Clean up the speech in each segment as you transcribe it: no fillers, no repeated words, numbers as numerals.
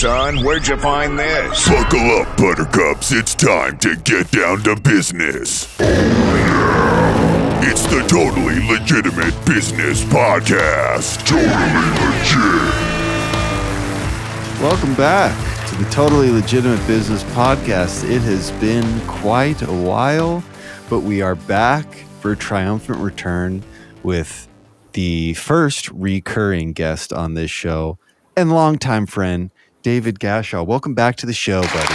son? Where'd you find this? Buckle up, buttercups. It's time to get down to business. It's the Totally Legitimate Business Podcast. Totally legit. Welcome back to the Totally Legitimate Business Podcast. It has been quite a while, but we are back for a triumphant return with the first recurring guest on this show and longtime friend, David Gashaw. Welcome back to the show, buddy.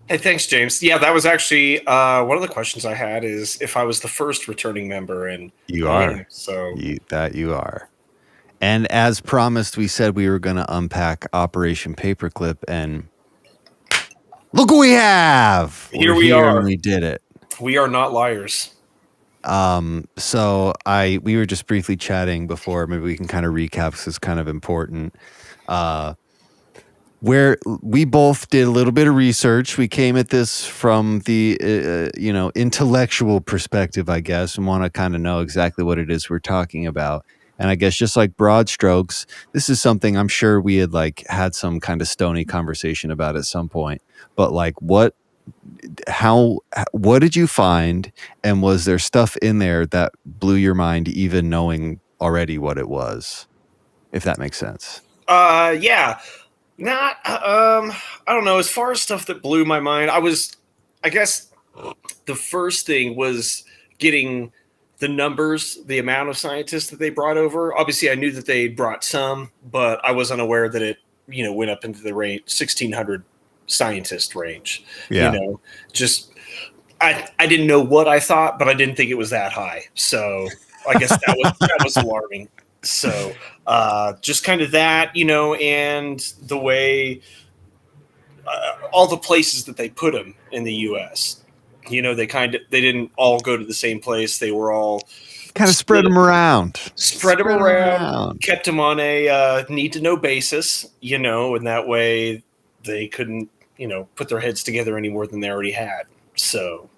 Hey, thanks, James. Yeah, that was actually one of the questions I had is if I was the first returning member. And you are. So you are. And as promised, we said we were going to unpack Operation Paperclip, and look what we have. Here we are. And we did it. We are not liars. So we were just briefly chatting before. Maybe we can kind of recap because it's kind of important. Where we both did a little bit of research. We came at this from the intellectual perspective, I guess, and want to kind of know exactly what it is we're talking about. And I guess just like broad strokes, this is something I'm sure we had had some kind of stony conversation about at some point. But what did you find? And was there stuff in there that blew your mind, even knowing already what it was? If that makes sense. Yeah. Not, I don't know. As far as stuff that blew my mind, I guess the first thing was getting the numbers, the amount of scientists that they brought over. Obviously, I knew that they brought some, but I was unaware that it, went up into the range 1,600 scientist range. Yeah. I didn't know what I thought, but I didn't think it was that high. So I guess that was alarming. So just kind of that, and the way all the places that they put them in the U.S. They didn't all go to the same place. They were all kind of spread them around. Spread them around. Kept them on a need to know basis, and that way they couldn't, put their heads together any more than they already had. So,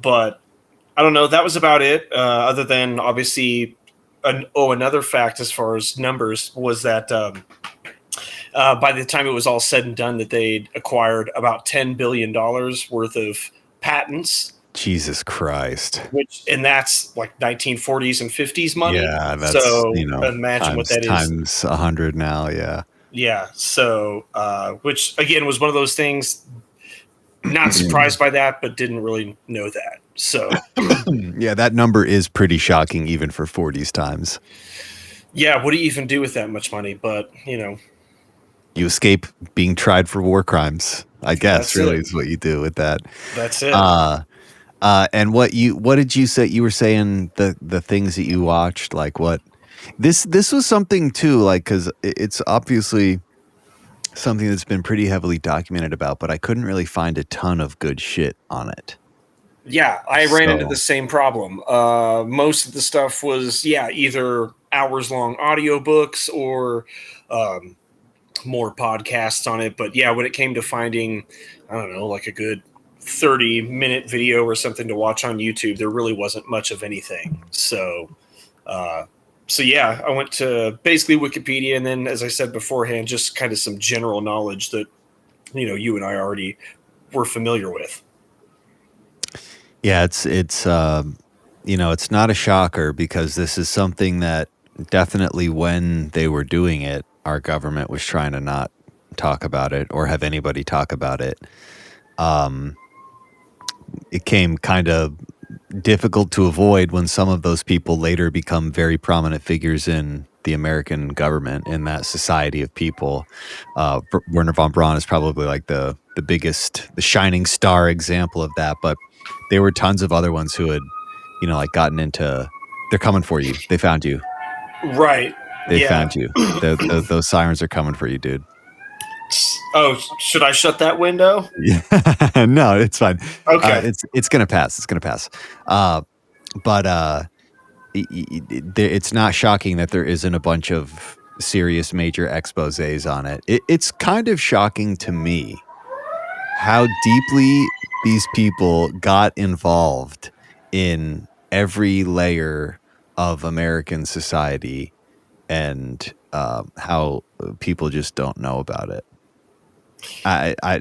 but I don't know. That was about it. Other than obviously, another fact as far as numbers was that by the time it was all said and done, that they'd acquired about $10 billion worth of patents. Jesus Christ. And that's like 1940s and 50s money. Yeah, that's, so imagine what that is. Times 100 now, yeah. Yeah, so, which again was one of those things, not surprised by that, but didn't really know that. So, yeah, that number is pretty shocking even for 40s times. Yeah, what do you even do with that much money? But, You escape being tried for war crimes, I guess, really is what you do with that. That's it. And what did you say? You were saying the things that you watched, like what? This was something too, because it's obviously something that's been pretty heavily documented about, but I couldn't really find a ton of good shit on it. Yeah, I ran into the same problem. Most of the stuff was, either hours-long audiobooks or more podcasts on it. But yeah, when it came to finding, I don't know, like a good 30-minute video or something to watch on YouTube, there really wasn't much of anything. So yeah, I went to basically Wikipedia, and then, as I said beforehand, just kind of some general knowledge that, you and I already were familiar with. Yeah, it's not a shocker, because this is something that definitely when they were doing it, our government was trying to not talk about it or have anybody talk about it. It came kind of difficult to avoid when some of those people later become very prominent figures in the American government, in that society of people. Wernher von Braun is probably like the biggest, the shining star example of that, but there were tons of other ones who had, gotten into, they're coming for you. They found you. Right. They found you. Those sirens are coming for you, dude. Oh, should I shut that window? Yeah. No, it's fine. Okay. It's gonna pass. It's gonna pass. But it's not shocking that there isn't a bunch of serious major exposés on it. It's kind of shocking to me how deeply these people got involved in every layer of American society and how people just don't know about it.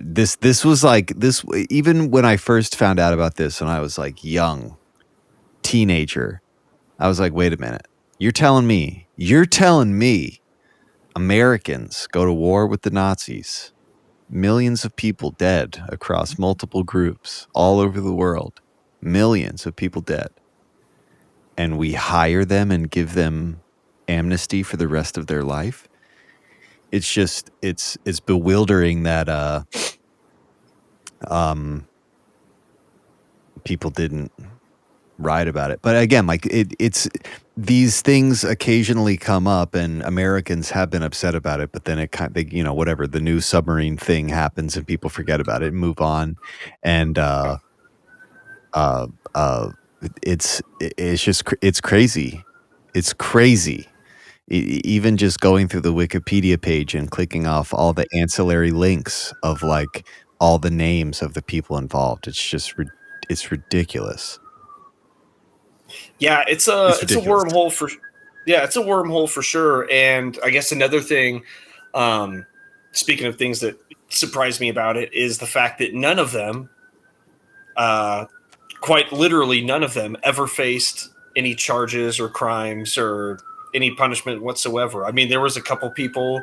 This was like this, even when I first found out about this, and I was like young teenager, I was like, wait a minute, you're telling me Americans go to war with the Nazis, millions of people dead across multiple groups all over the world, millions of people dead, and we hire them and give them amnesty for the rest of their life? It's just it's bewildering that people didn't write about it. But again, like it's these things occasionally come up, and Americans have been upset about it, but then it kind of, you know, whatever, the new submarine thing happens and people forget about it and move on. And it's crazy. It's crazy. Even just going through the Wikipedia page and clicking off all the ancillary links of like all the names of the people involved, it's ridiculous. Yeah, it's a wormhole for it's a wormhole for sure. And I guess another thing, speaking of things that surprised me about it, is the fact that none of them, quite literally none of them, ever faced any charges or crimes or any punishment whatsoever. I mean, there was a couple people,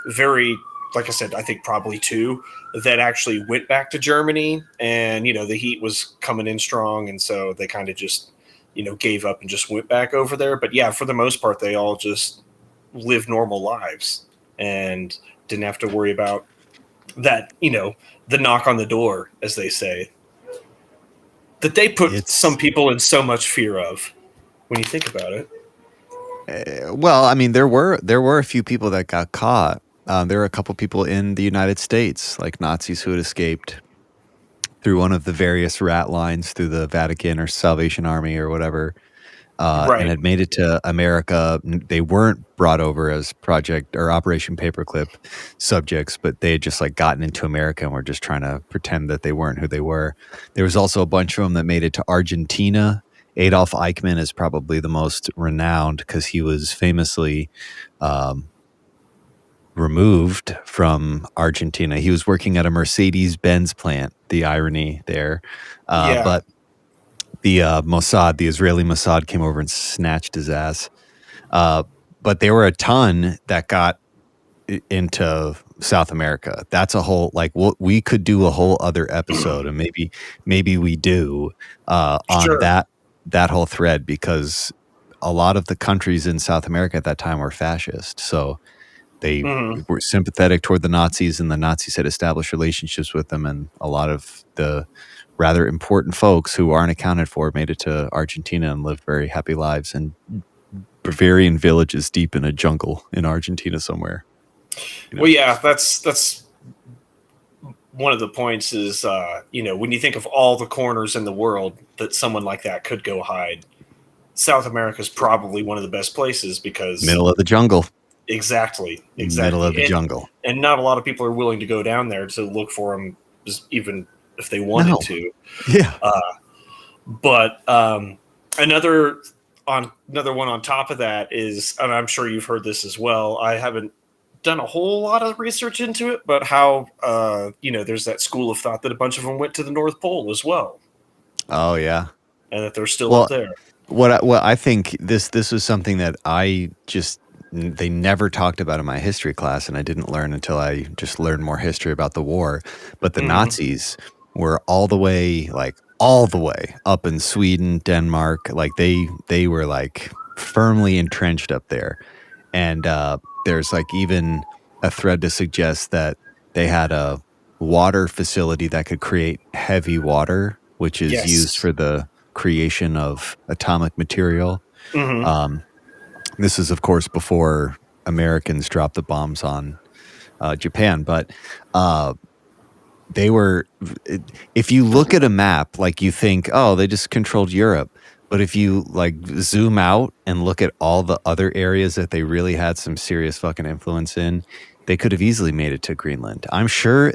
very, like I said, I think probably two, that actually went back to Germany, and, you know, the heat was coming in strong, and so they kind of just, you know, gave up and just went back over there. But yeah, for the most part, they all just lived normal lives and didn't have to worry about that, you know, the knock on the door, as they say, that they put some people in so much fear of when you think about it. Well, I mean, there were a few people that got caught. There were a couple people in the United States, like Nazis, who had escaped through one of the various rat lines through the Vatican or Salvation Army or whatever, and had made it to America. They weren't brought over as Project or Operation Paperclip subjects, but they had just like gotten into America and were just trying to pretend that they weren't who they were. There was also a bunch of them that made it to Argentina. Adolf Eichmann is probably the most renowned because he was famously removed from Argentina. He was working at a Mercedes-Benz plant, the irony there. But the Mossad, the Israeli Mossad, came over and snatched his ass. But there were a ton that got into South America. That's a whole, like, we could do a whole other episode, and maybe we do on that whole thread, because a lot of the countries in South America at that time were fascist. So they were sympathetic toward the Nazis, and the Nazis had established relationships with them. And a lot of the rather important folks who aren't accounted for made it to Argentina and lived very happy lives in Bavarian villages deep in a jungle in Argentina somewhere. You know? Well, yeah, that's one of the points is, you know, when you think of all the corners in the world that someone like that could go hide, South America is probably one of the best places, because middle of the jungle. Exactly. Middle of the jungle. And not a lot of people are willing to go down there to look for them, even if they wanted to. Yeah. But another one on top of that is, and I'm sure you've heard this as well, I haven't done a whole lot of research into it, but how, you know, there's that school of thought that a bunch of them went to the North Pole as well. Oh, yeah. And that they're still up there. What I think this was something that they never talked about in my history class, and I didn't learn until I just learned more history about the war. But the Nazis were all the way up in Sweden, Denmark. Like they were like firmly entrenched up there. And there's like even a thread to suggest that they had a water facility that could create heavy water, which is used for the creation of atomic material. This is, of course, before Americans dropped the bombs on Japan. But they were, if you look at a map, like you think, oh, they just controlled Europe. But if you like zoom out and look at all the other areas that they really had some serious fucking influence in, they could have easily made it to Greenland. I'm sure,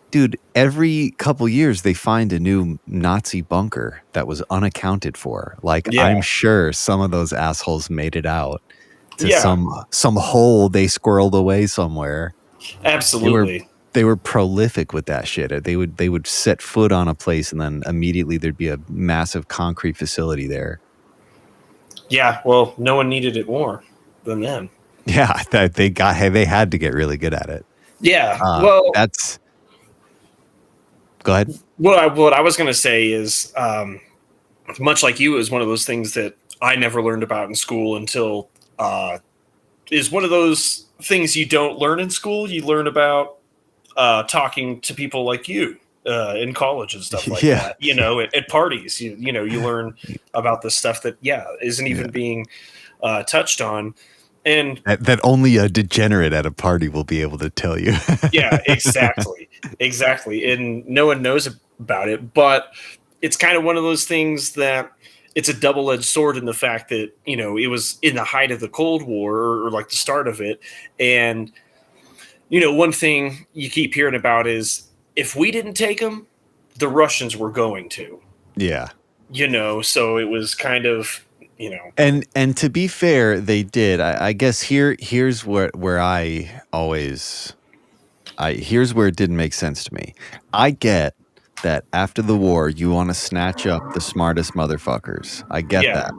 dude, every couple years they find a new Nazi bunker that was unaccounted for. Like, I'm sure some of those assholes made it out to some hole they squirreled away somewhere. Absolutely. They were prolific with that shit. They would set foot on a place and then immediately there'd be a massive concrete facility there. Yeah, well, no one needed it more than them. Yeah, they had to get really good at it. Yeah, Go ahead. What I was going to say is, much like you, is one of those things that I never learned about in school until is one of those things you don't learn in school. You learn about talking to people like you in college and stuff like that. You know, at parties, you learn about the stuff that isn't even being touched on. And that only a degenerate at a party will be able to tell you. Yeah, exactly. And no one knows about it, but it's kind of one of those things that it's a double-edged sword in the fact that, it was in the height of the Cold War or like the start of it. And, one thing you keep hearing about is if we didn't take them, the Russians were going to. Yeah. So it was kind of, And to be fair, they did. I guess here's where here's where it didn't make sense to me. I get that after the war, you want to snatch up the smartest motherfuckers. I get that.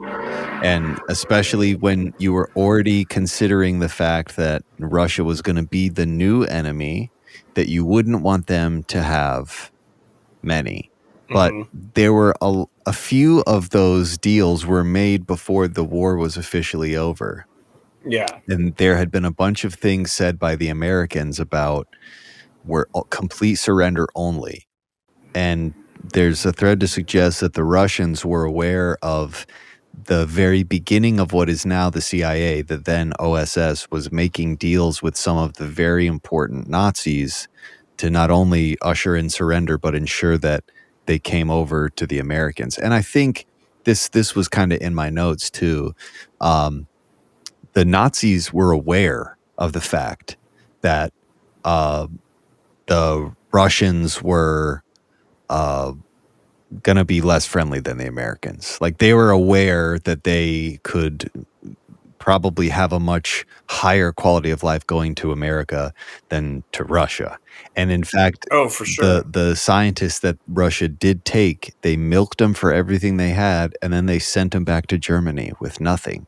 And especially when you were already considering the fact that Russia was going to be the new enemy, that you wouldn't want them to have many. But there were a few of those deals were made before the war was officially over. Yeah. And there had been a bunch of things said by the Americans about complete surrender only. And there's a thread to suggest that the Russians were aware of the very beginning of what is now the CIA, the then OSS, was making deals with some of the very important Nazis to not only usher in surrender, but ensure that they came over to the Americans. And I think this was kind of in my notes too. The Nazis were aware of the fact that the Russians were going to be less friendly than the Americans. Like, they were aware that they could probably have a much higher quality of life going to America than to Russia. And in fact, for sure, the scientists that Russia did take, they milked them for everything they had, and then they sent them back to Germany with nothing.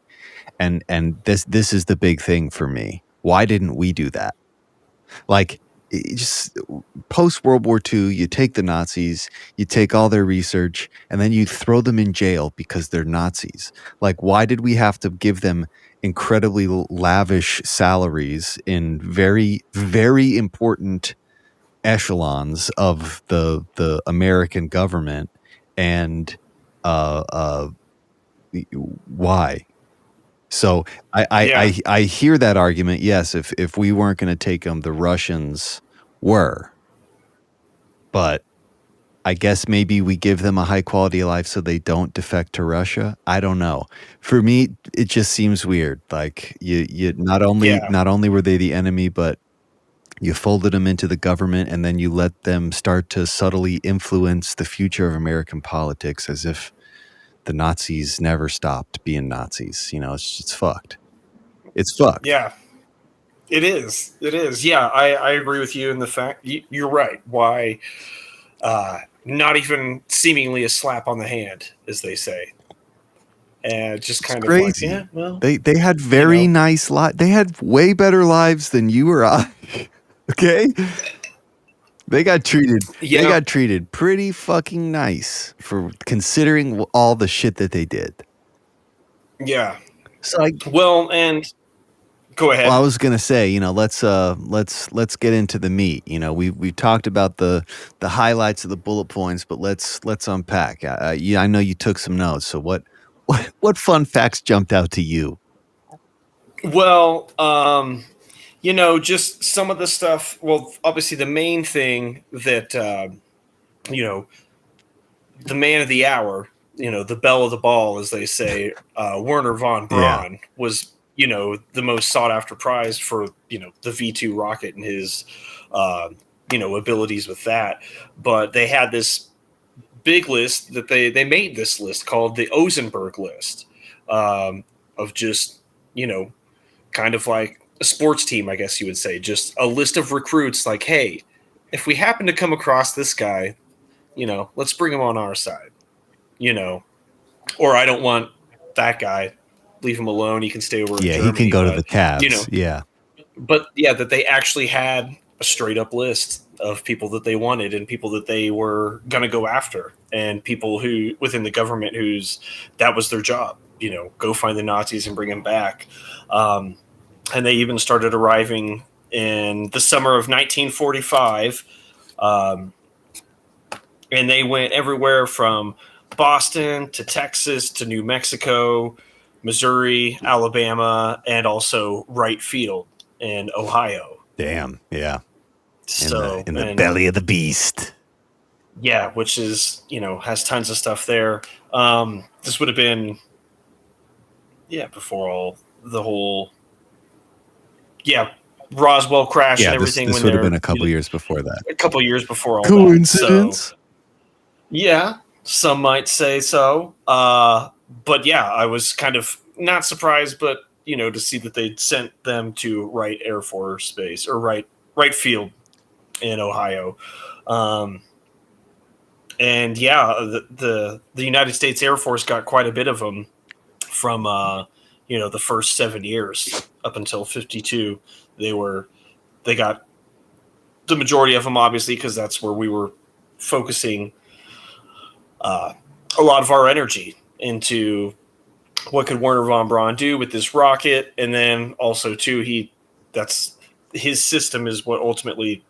And this is the big thing for me. Why didn't we do that? Like, just post World War II, you take the Nazis, you take all their research, and then you throw them in jail because they're Nazis. Like, why did we have to give them incredibly lavish salaries in very, very important echelons of the American government? And why? So I hear that argument. Yes, if we weren't going to take them, the Russians were. But I guess maybe we give them a high quality of life so they don't defect to Russia. I don't know. For me, it just seems weird. Like, you not only were they the enemy, but you folded them into the government, and then you let them start to subtly influence the future of American politics as if the Nazis never stopped being Nazis. It's fucked. It's fucked. Yeah, it is. Yeah, I agree with you in the fact you're right. Why not even seemingly a slap on the hand, as they say. And just kind of crazy. Like, well, they had very nice lives. They had way better lives than you or I. Okay? They got treated. Yeah. They got treated pretty fucking nice for considering all the shit that they did. Yeah. So and go ahead. Well, I was gonna say, let's get into the meat. We've talked about the highlights of the bullet points, but let's unpack. I know you took some notes. So what fun facts jumped out to you? Well, just some of the stuff. Well, obviously the main thing that, the man of the hour, the belle of the ball, as they say, Werner von Braun was, the most sought after prize for, the V2 rocket and his, abilities with that. But they had this big list that they made this list called the Ozenberg list, of just, kind of like a sports team, I guess you would say, just a list of recruits like, hey, if we happen to come across this guy, let's bring him on our side, or I don't want that guy, leave him alone. He can stay over in Germany. He can go to the Cavs. But that they actually had a straight up list of people that they wanted and people that they were going to go after, and people who within the government that was their job, go find the Nazis and bring them back. And they even started arriving in the summer of 1945. And they went everywhere from Boston to Texas to New Mexico, Missouri, Alabama, and also Wright Field in Ohio. Damn, yeah. So in the belly of the beast. Yeah, which is, has tons of stuff there. This would have been, before the whole, Roswell crash and everything. This would have been a couple years before that. A couple years before all Coincidence? So, some might say so. But I was kind of not surprised, but, to see that they'd sent them to Wright Air Force Base or Wright Field in Ohio. And the United States Air Force got quite a bit of them from, the first 7 years up until 52. They got the majority of them, obviously, because that's where we were focusing a lot of our energy into what could Werner von Braun do with this rocket. And then also too, his system is what ultimately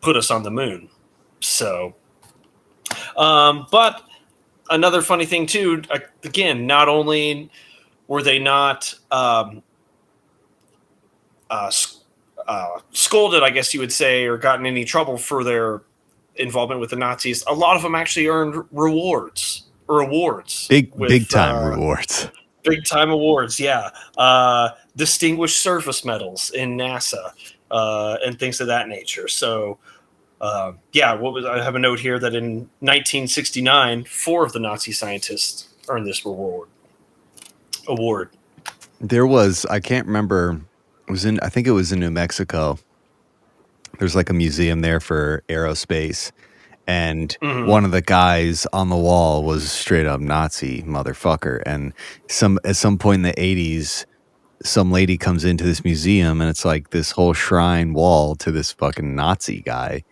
put us on the moon. So, but another funny thing too, again, not only were they not scolded, I guess you would say, or gotten any trouble for their involvement with the Nazis, a lot of them actually earned awards. Big time rewards. Big time awards, distinguished service medals in NASA, and things of that nature. So, I have a note here that in 1969, 4 of the Nazi scientists earned this award. There was, I can't remember, I think it was in New Mexico. There's like a museum there for aerospace. And one of the guys on the wall was straight up Nazi motherfucker. And at some point in the 80s, some lady comes into this museum and it's like this whole shrine wall to this fucking Nazi guy.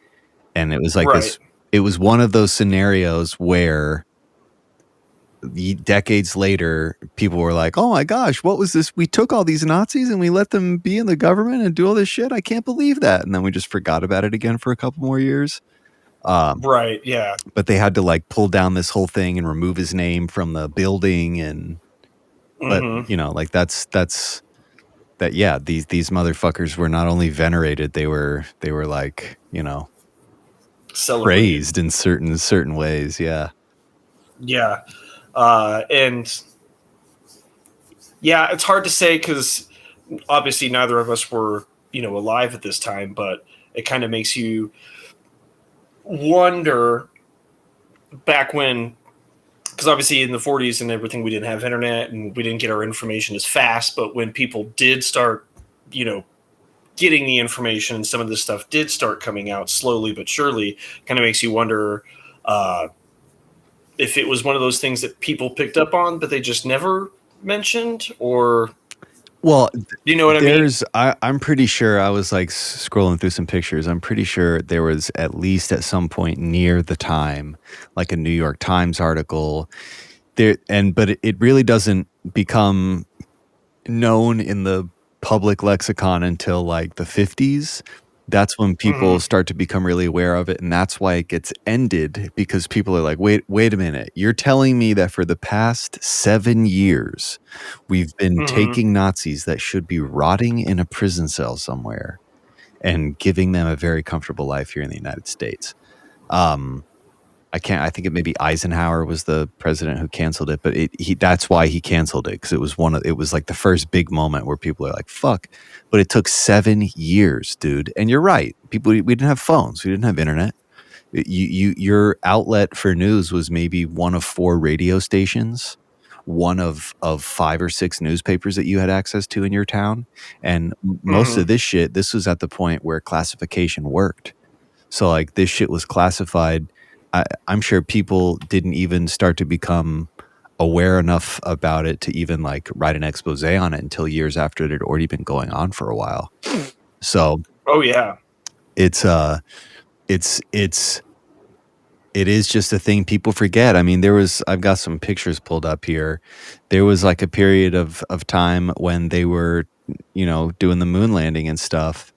And it was like this, it was one of those scenarios where decades later, people were like, oh my gosh, what was this? We took all these Nazis and we let them be in the government and do all this shit. I can't believe that. And then we just forgot about it again for a couple more years. But they had to like pull down this whole thing and remove his name from the building. And, but like that's these motherfuckers were not only venerated, they were like, praised in certain ways. And it's hard to say because obviously neither of us were, alive at this time, but it kind of makes you wonder back when, because obviously in the 40s and everything, we didn't have internet and we didn't get our information as fast, but when people did start, getting the information, some of this stuff did start coming out slowly but surely, kind of makes you wonder if it was one of those things that people picked up on, but they just never mentioned, or... Well, you know what I mean? I'm pretty sure, I was like scrolling through some pictures. I'm pretty sure there was at least at some point near the time, like a New York Times article there. But it really doesn't become known in the public lexicon until like the 50s. That's when people start to become really aware of it. And that's why it gets ended, because people are like, wait a minute. You're telling me that for the past 7 years, we've been taking Nazis that should be rotting in a prison cell somewhere and giving them a very comfortable life here in the United States. I think it maybe Eisenhower was the president who canceled it, but that's why he canceled it. Because it was like the first big moment where people are like, fuck. But it took 7 years, dude. And you're right. We didn't have phones. We didn't have internet. Your outlet for news was maybe one of 4 radio stations, one of 5 or 6 newspapers that you had access to in your town. And most of this shit, this was at the point where classification worked. So like this shit was classified. I'm sure people didn't even start to become aware enough about it to even like write an expose on it until years after it had already been going on for a while. So it is just a thing people forget. I mean, I've got some pictures pulled up here. There was like a period of time when they were, doing the moon landing and stuff,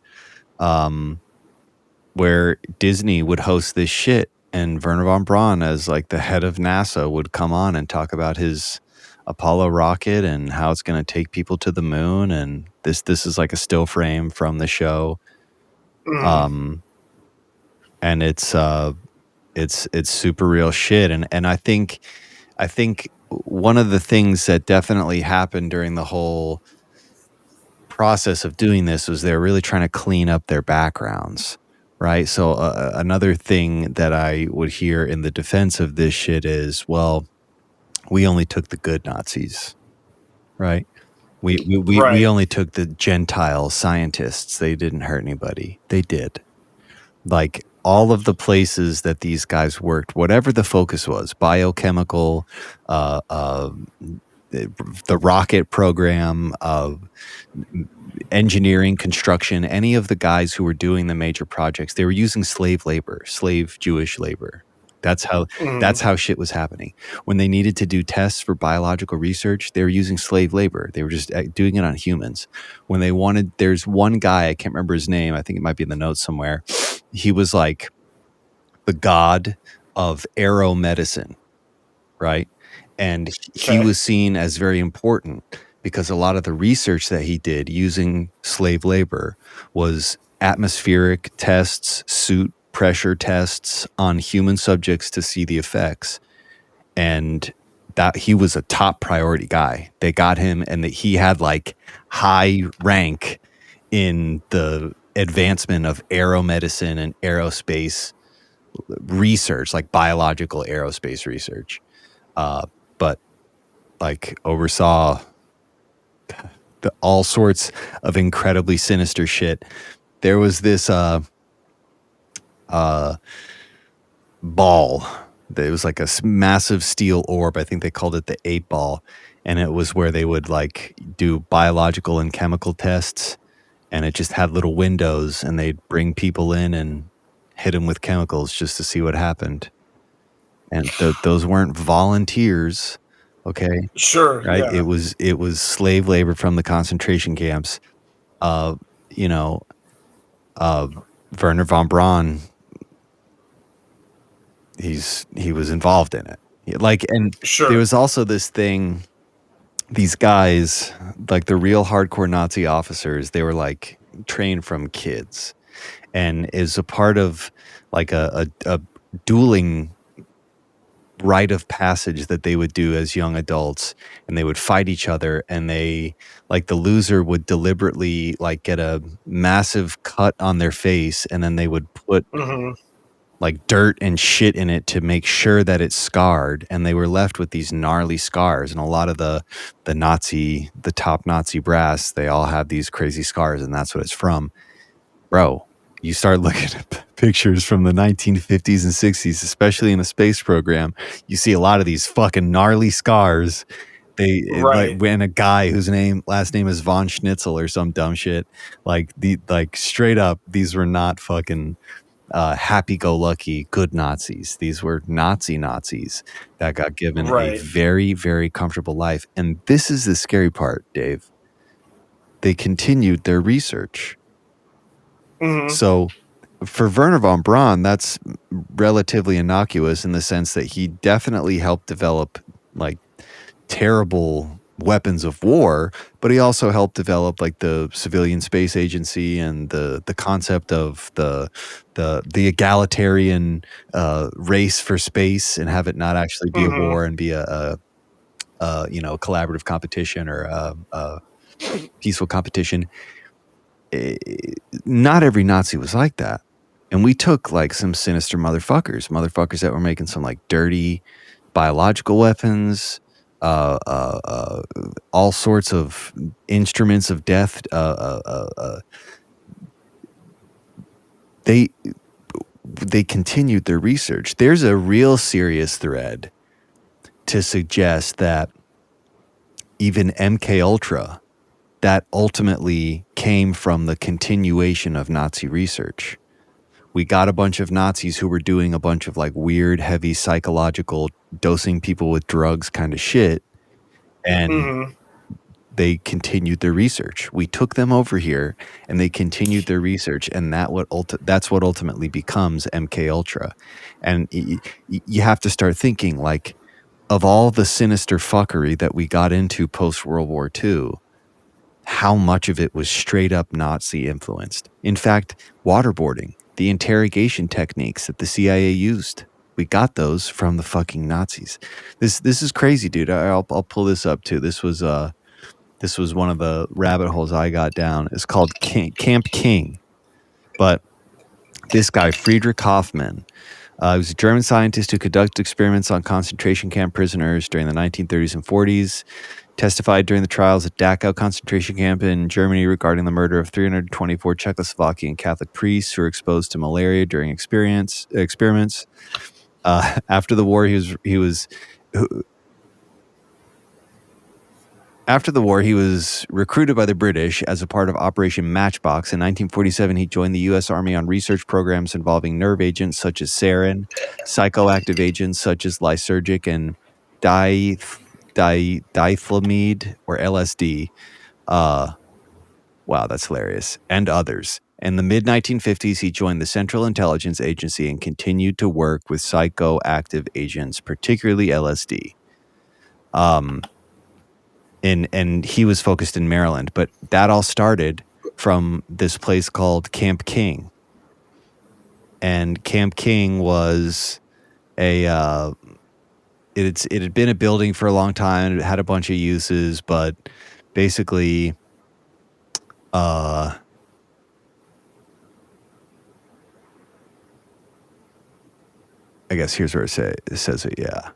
where Disney would host this shit, and Wernher von Braun, as like the head of NASA, would come on and talk about his Apollo rocket and how it's going to take people to the moon. And this is like a still frame from the show. And it's super real shit. And I think one of the things that definitely happened during the whole process of doing this was they're really trying to clean up their backgrounds, right? So another thing that I would hear in the defense of this shit is, well, we only took the good Nazis, right? We only took the Gentile scientists. They didn't hurt anybody. They did. Like all of the places that these guys worked, whatever the focus was, biochemical, the rocket program, engineering, construction, any of the guys who were doing the major projects, they were using slave Jewish labor. That's how shit was happening. When they needed to do tests for biological research, they were using slave labor. They were just doing it on humans. When they wanted, there's one guy, I can't remember his name, I think it might be in the notes somewhere. He was like the god of arrow medicine, right? And he was seen as very important because a lot of the research that he did using slave labor was atmospheric tests, suit pressure tests on human subjects to see the effects. And that he was a top priority guy. They got him, and that he had like high rank in the advancement of aeromedicine and aerospace research, like biological aerospace research. But like oversaw all sorts of incredibly sinister shit. There was this ball. It was like a massive steel orb. I think they called it the 8 ball. And it was where they would like do biological and chemical tests. And it just had little windows, and they'd bring people in and hit them with chemicals just to see what happened. And those weren't volunteers. Okay. Sure. Right. Yeah. It was slave labor from the concentration camps. Wernher von Braun, he was involved in it. Like, and there was also this thing, these guys, like the real hardcore Nazi officers, they were like trained from kids, and is a part of like a dueling rite of passage that they would do as young adults, and they would fight each other, and they like the loser would deliberately like get a massive cut on their face, and then they would put like dirt and shit in it to make sure that it's scarred, and they were left with these gnarly scars. And a lot of the top Nazi brass, they all have these crazy scars, and that's what it's from. Bro, you start looking at pictures from the 1950s and 60s, especially in the space program, you see a lot of these fucking gnarly scars. Like when a guy whose last name is von Schnitzel or some dumb shit, like straight up, these were not fucking happy-go-lucky good Nazis. These were Nazis that got given a very, very comfortable life. And this is the scary part, Dave. They continued their research. So for Wernher von Braun, that's relatively innocuous in the sense that he definitely helped develop like terrible weapons of war, but he also helped develop like the civilian space agency and the concept of the egalitarian race for space, and have it not actually be a war and be a collaborative competition or a peaceful competition. Not every Nazi was like that. And we took like some sinister motherfuckers that were making some like dirty biological weapons, all sorts of instruments of death. They continued their research. There's a real serious thread to suggest that even MK Ultra, that ultimately came from the continuation of Nazi research. We got a bunch of Nazis who were doing a bunch of like weird, heavy psychological dosing people with drugs kind of shit. And they continued their research. We took them over here and they continued their research. And that's what ultimately becomes MK Ultra. And you have to start thinking, like, of all the sinister fuckery that we got into post World War II, how much of it was straight up Nazi influenced. In fact, waterboarding, the interrogation techniques that the CIA used, we got those from the fucking Nazis. This is crazy, dude. I'll pull this up too. This was one of the rabbit holes I got down. It's called Camp King. But this guy, Friedrich Hoffmann, he was a German scientist who conducted experiments on concentration camp prisoners during the 1930s and 40s, testified during the trials at Dachau concentration camp in Germany regarding the murder of 324 Czechoslovakian Catholic priests who were exposed to malaria during experiments. After the war, he was recruited by the British as a part of Operation Matchbox. In 1947, he joined the U.S. Army on research programs involving nerve agents such as sarin, psychoactive agents such as lysergic and dithlamide or LSD. Wow, that's hilarious. And others. In the mid-1950s, he joined the Central Intelligence Agency and continued to work with psychoactive agents, particularly LSD. And he was focused in Maryland, but that all started from this place called Camp King. And Camp King was it had been a building for a long time. It had a bunch of uses, but basically, I guess here's where it says it, yeah.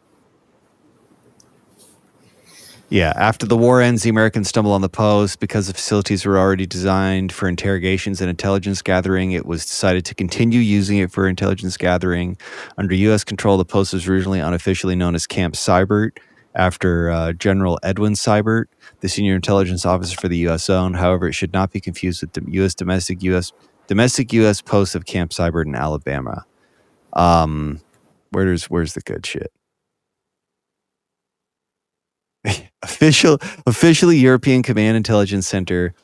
Yeah, after the war ends, the Americans stumble on the post. Because the facilities were already designed for interrogations and intelligence gathering, it was decided to continue using it for intelligence gathering. Under U.S. control, the post was originally unofficially known as Camp Seibert, after General Edwin Seibert, the senior intelligence officer for the U.S. zone. However, it should not be confused with the domestic U.S. post of Camp Seibert in Alabama. Where's the good shit? Officially European Command Intelligence Center,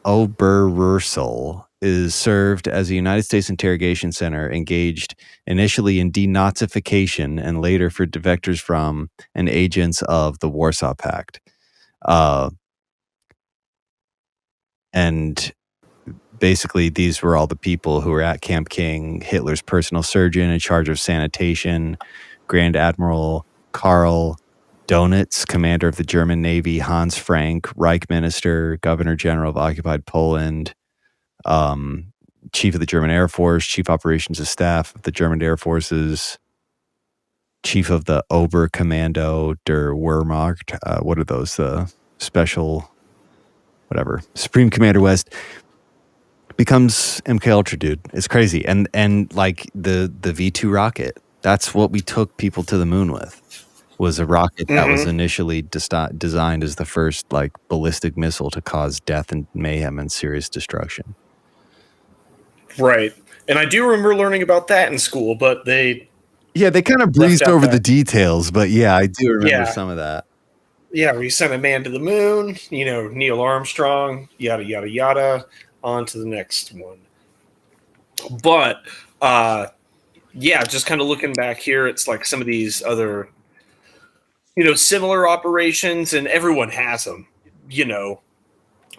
Oberursel, is served as a United States interrogation center engaged initially in denazification and later for defectors from and agents of the Warsaw Pact. And basically, these were all the people who were at Camp King: Hitler's personal surgeon in charge of sanitation, Grand Admiral Karl Donitz, commander of the German Navy; Hans Frank, Reich Minister, Governor General of occupied Poland, Chief of the German Air Force, Chief Operations of Staff of the German Air Forces, Chief of the Oberkommando der Wehrmacht. What are those? Special, whatever. Supreme Commander West becomes MK Ultra, dude. It's crazy. And like the V2 rocket, that's what we took people to the moon with. Was a rocket that was initially designed as the first like ballistic missile to cause death and mayhem and serious destruction. Right. And I do remember learning about that in school, but they kind of breezed over the details, but yeah, I do remember some of that. Yeah, we sent a man to the moon, Neil Armstrong, yada, yada, yada, on to the next one. But, just kind of looking back here, it's like some of these other similar operations, and everyone has them,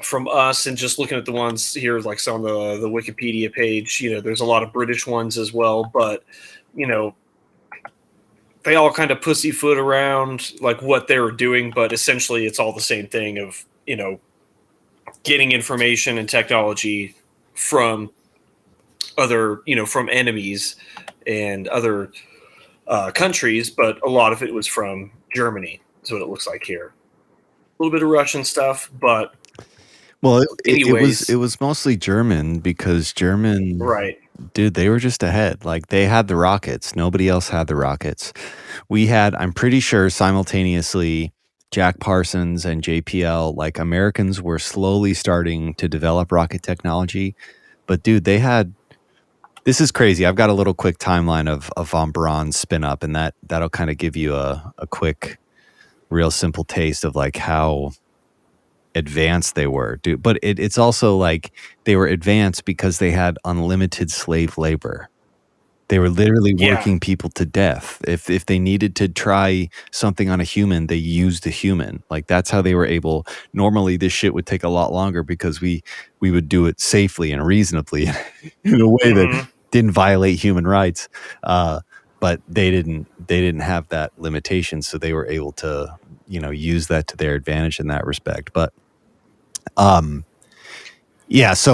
from us, and just looking at the ones here, like on the Wikipedia page, there's a lot of British ones as well, but, they all kind of pussyfoot around like what they were doing, but essentially it's all the same thing of, getting information and technology from other, from enemies and other countries, but a lot of it was from Germany. is what it looks like here. A little bit of Russian stuff, but well, it was mostly German because German, right? Dude, they were just ahead. Like they had the rockets. Nobody else had the rockets. We had, I'm pretty sure, simultaneously, Jack Parsons and JPL. Like Americans were slowly starting to develop rocket technology, but dude, they had. This is crazy. I've got a little quick timeline of von Braun's spin up, and that'll kind of give you a quick, real simple taste of like how advanced they were, dude. But it's also like they were advanced because they had unlimited slave labor. They were literally working people to death. If they needed to try something on a human, they used a human. Like that's how they were able. Normally, this shit would take a lot longer because we would do it safely and reasonably in a way that didn't violate human rights. But they didn't have that limitation, so they were able to use that to their advantage in that respect. But so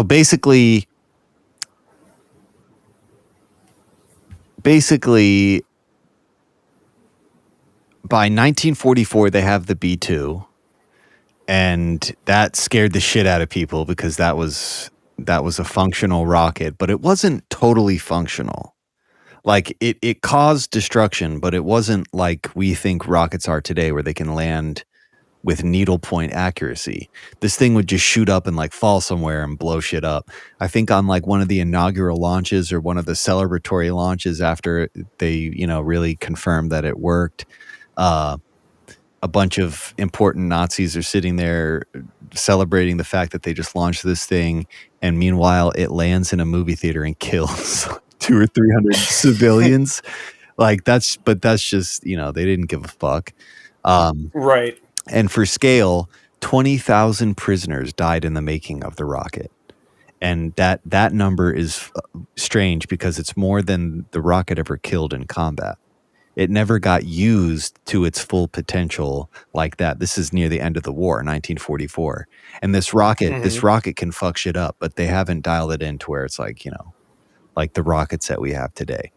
basically by 1944 they have the B-2, and that scared the shit out of people because that was a functional rocket, but it wasn't totally functional. Like it caused destruction, but it wasn't like we think rockets are today where they can land with needlepoint accuracy. This thing would just shoot up and like fall somewhere and blow shit up. I think on like one of the inaugural launches or one of the celebratory launches after they, really confirmed that it worked, a bunch of important Nazis are sitting there celebrating the fact that they just launched this thing. And meanwhile, it lands in a movie theater and kills 200 or 300 civilians. Like that's just, they didn't give a fuck. Right. And for scale, 20,000 prisoners died in the making of the rocket. And that number is strange because it's more than the rocket ever killed in combat. It never got used to its full potential like that. This is near the end of the war, 1944. And this rocket can fuck shit up, but they haven't dialed it in to where it's like, like the rockets that we have today.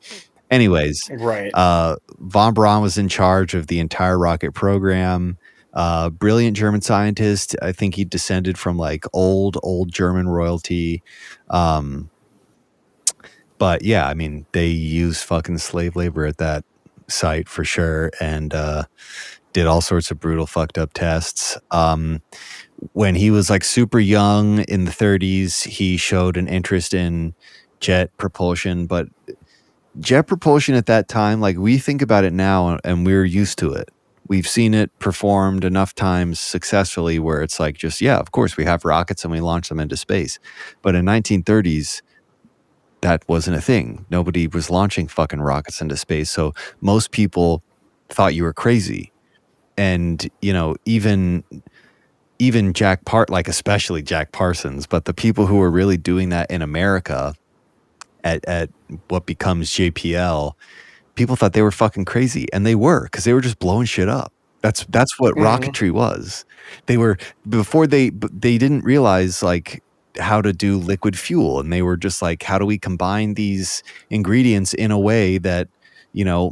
Anyways, right. Von Braun was in charge of the entire rocket program. Brilliant German scientist. I think he descended from like old German royalty. But yeah, I mean, they used fucking slave labor at that site for sure, and did all sorts of brutal fucked up tests. When he was like super young in the 30s, he showed an interest in jet propulsion, but jet propulsion at that time, like we think about it now and we're used to it. We've seen it performed enough times successfully where it's like just, yeah, of course we have rockets and we launch them into space. But in 1930s, that wasn't a thing. Nobody was launching fucking rockets into space. So most people thought you were crazy. And, even especially Jack Parsons, but the people who were really doing that in America at what becomes JPL, people thought they were fucking crazy, and they were, because they were just blowing shit up. That's what rocketry was. They were, before they didn't realize like how to do liquid fuel, and they were just like, how do we combine these ingredients in a way that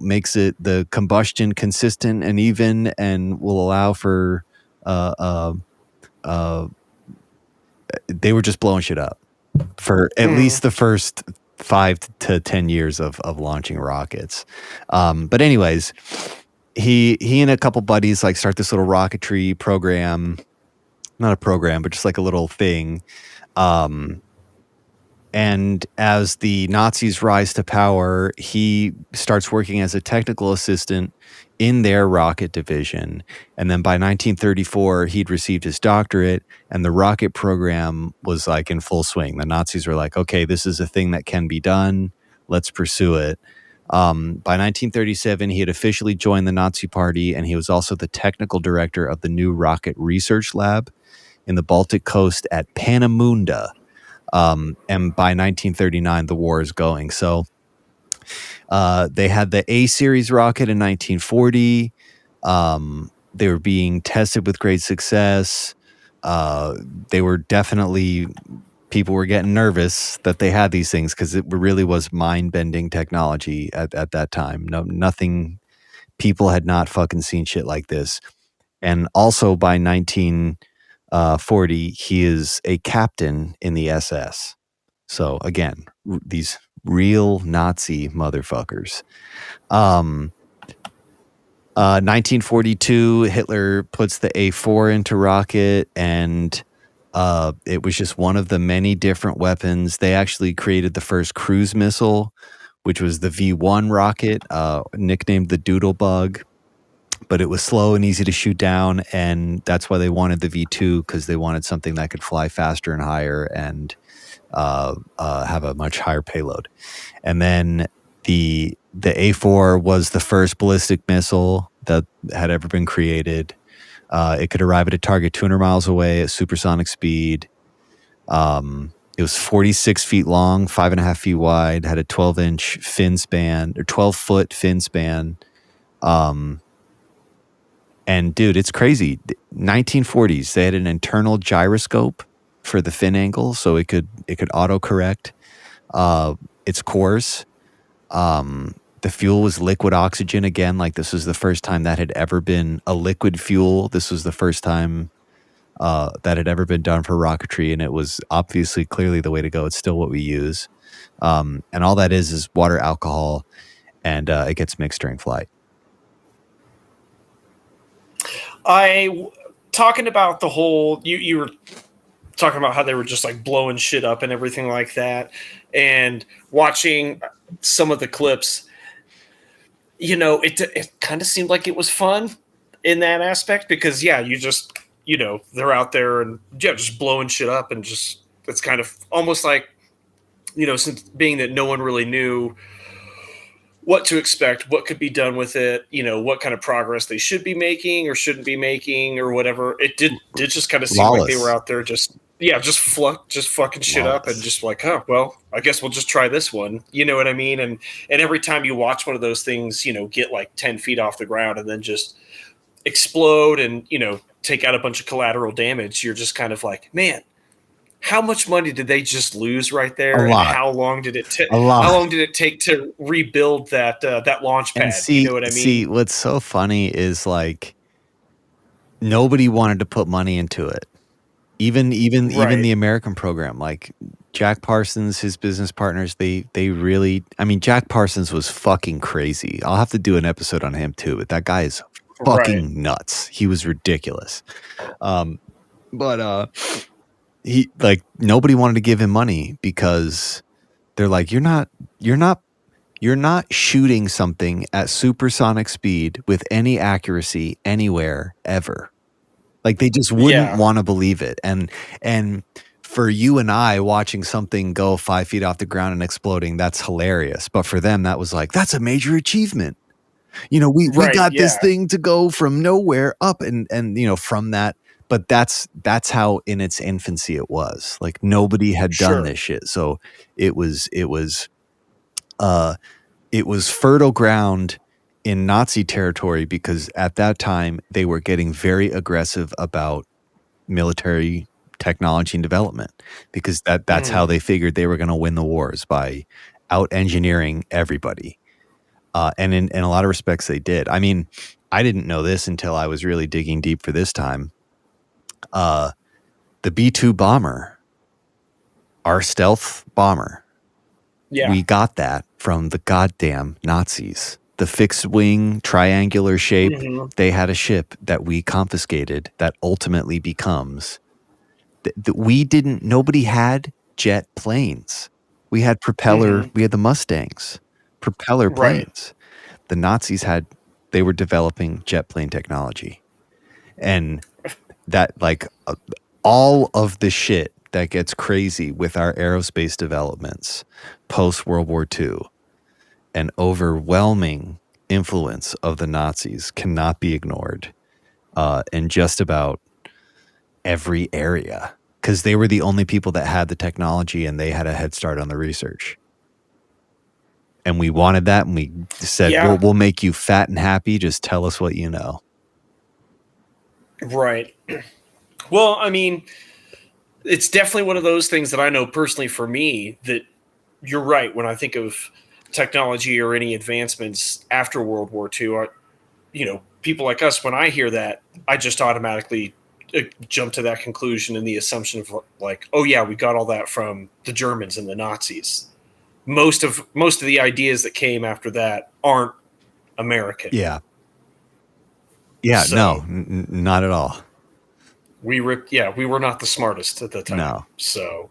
makes it the combustion consistent and even, and will allow for they were just blowing shit up for at least the first 5 to 10 years of launching rockets. But anyways, he and a couple buddies like start this little rocketry program, not a program, but just like a little thing. And as the Nazis rise to power, he starts working as a technical assistant in their rocket division. And then by 1934, he'd received his doctorate, and the rocket program was like in full swing. The Nazis were like, okay, this is a thing that can be done. Let's pursue it. By 1937, he had officially joined the Nazi Party, and he was also the technical director of the new rocket research lab in the Baltic coast at Peenemünde. And by 1939, the war is going. So they had the A-series rocket in 1940. They were being tested with great success. They were definitely, people were getting nervous that they had these things because it really was mind-bending technology at that time. Nothing, people had not fucking seen shit like this. And also by 1940, he is a captain in the SS. So again, these real Nazi motherfuckers. 1942, Hitler puts the A4 into rocket, and it was just one of the many different weapons. They actually created the first cruise missile, which was the V1 rocket, nicknamed the Doodlebug. But it was slow and easy to shoot down, and that's why they wanted the V2, because they wanted something that could fly faster and higher and have a much higher payload. And then the A4 was the first ballistic missile that had ever been created. It could arrive at a target 200 miles away at supersonic speed. It was 46 feet long, 5.5 feet wide, had a 12-inch fin span, or 12-foot fin span. And dude, it's crazy. 1940s, they had an internal gyroscope for the fin angle, so it could autocorrect its course. The fuel was liquid oxygen again. Like, this was the first time that had ever been a liquid fuel. This was the first time that had ever been done for rocketry, and it was obviously clearly the way to go. It's still what we use. And all that is water, alcohol, and it gets mixed during flight. Talking about the whole, you were talking about how they were just like blowing shit up and everything like that, and watching some of the clips, you know, it kind of seemed like it was fun in that aspect, because you just, you know, they're out there and just blowing shit up, and just, it's kind of almost like, you know, since being that no one really knew what to expect, what could be done with it, you know, what kind of progress they should be making or shouldn't be making or whatever. It did just kind of seem like they were out there just fucking shit up, and just like, oh, well, I guess we'll just try this one. You know what I mean? And every time you watch one of those things, you know, get like 10 feet off the ground and then just explode and, you know, take out a bunch of collateral damage, you're just kind of like, man, how much money did they just lose right there? And how long did it take? How long did it take to rebuild that launch pad? You know what I mean? See, what's so funny is, like, nobody wanted to put money into it. Even the American program, like Jack Parsons, his business partners, they really, I mean, Jack Parsons was fucking crazy. I'll have to do an episode on him too, but that guy is fucking nuts. He was ridiculous. But he, like, nobody wanted to give him money because they're like, you're not shooting something at supersonic speed with any accuracy anywhere ever. Like, they just wouldn't want to believe it. And for you and I, watching something go 5 feet off the ground and exploding, that's hilarious. But for them, that was like, that's a major achievement. You know, we got this thing to go from nowhere up, and you know, from that. But that's how in its infancy it was. Like, nobody had done this shit. So it was fertile ground in Nazi territory, because at that time they were getting very aggressive about military technology and development, because that's how they figured they were going to win the wars, by out engineering everybody. And in a lot of respects they did. I mean, I didn't know this until I was really digging deep for this time. The B-2 bomber, our stealth bomber, we got that from the goddamn Nazis. The fixed wing, triangular shape, they had a ship that we confiscated that ultimately becomes, nobody had jet planes. We had propeller, we had the Mustangs, propeller planes. The Nazis they were developing jet plane technology. And that, like, all of the shit that gets crazy with our aerospace developments post World War II, an overwhelming influence of the Nazis cannot be ignored in just about every area, because they were the only people that had the technology, and they had a head start on the research. And we wanted that, and we said, we'll make you fat and happy. Just tell us what you know. Right. Well, I mean, it's definitely one of those things that I know personally for me, that you're right. When I think of technology or any advancements after World War II, people like us, when I hear that, I just automatically jump to that conclusion and the assumption of like, oh yeah, we got all that from the Germans and the Nazis. Most of the ideas that came after that aren't American. Yeah. Yeah. So, no, not at all. We were not the smartest at the time. No. So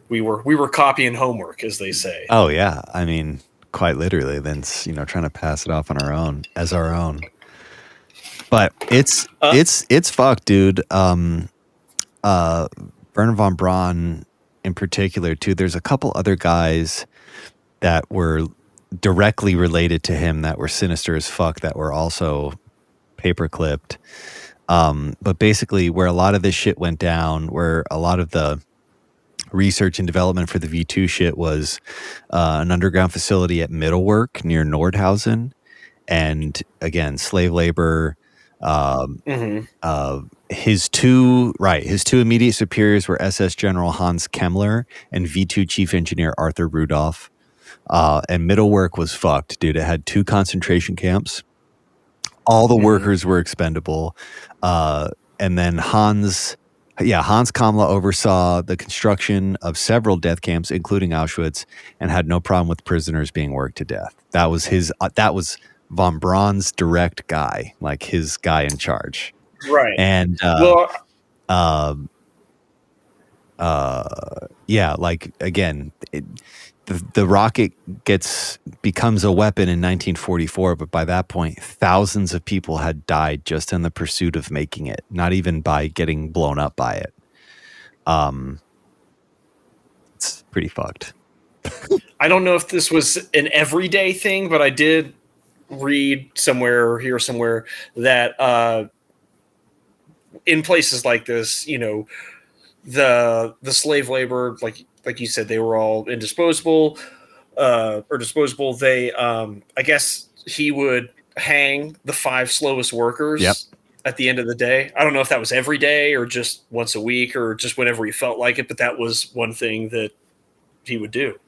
we were copying homework, as they say. Oh yeah. I mean, quite literally, then, trying to pass it off on our own as our own. But it's fucked, dude. Werner von Braun in particular too. There's a couple other guys that were directly related to him that were sinister as fuck that were also paperclipped. But basically where a lot of this shit went down, where a lot of the research and development for the V2 shit was an underground facility at Mittelwerk near Nordhausen. And again, slave labor. His two immediate superiors were SS General Hans Kemmler and V2 Chief Engineer Arthur Rudolph. And Mittelwerk was fucked, dude. It had 2 concentration camps. All the workers were expendable. And then Hans Kammler oversaw the construction of several death camps, including Auschwitz, and had no problem with prisoners being worked to death. That was von Braun's direct guy, like his guy in charge. Right. And like again, the rocket becomes a weapon in 1944, but by that point, thousands of people had died just in the pursuit of making it, not even by getting blown up by it. It's pretty fucked. I don't know if this was an everyday thing, but I did read somewhere or hear somewhere that in places like this, the slave labor, like you said, they were all indisposable or disposable. They, I guess he would hang the 5 slowest workers at the end of the day. I don't know if that was every day or just once a week or just whenever he felt like it, but that was one thing that he would do,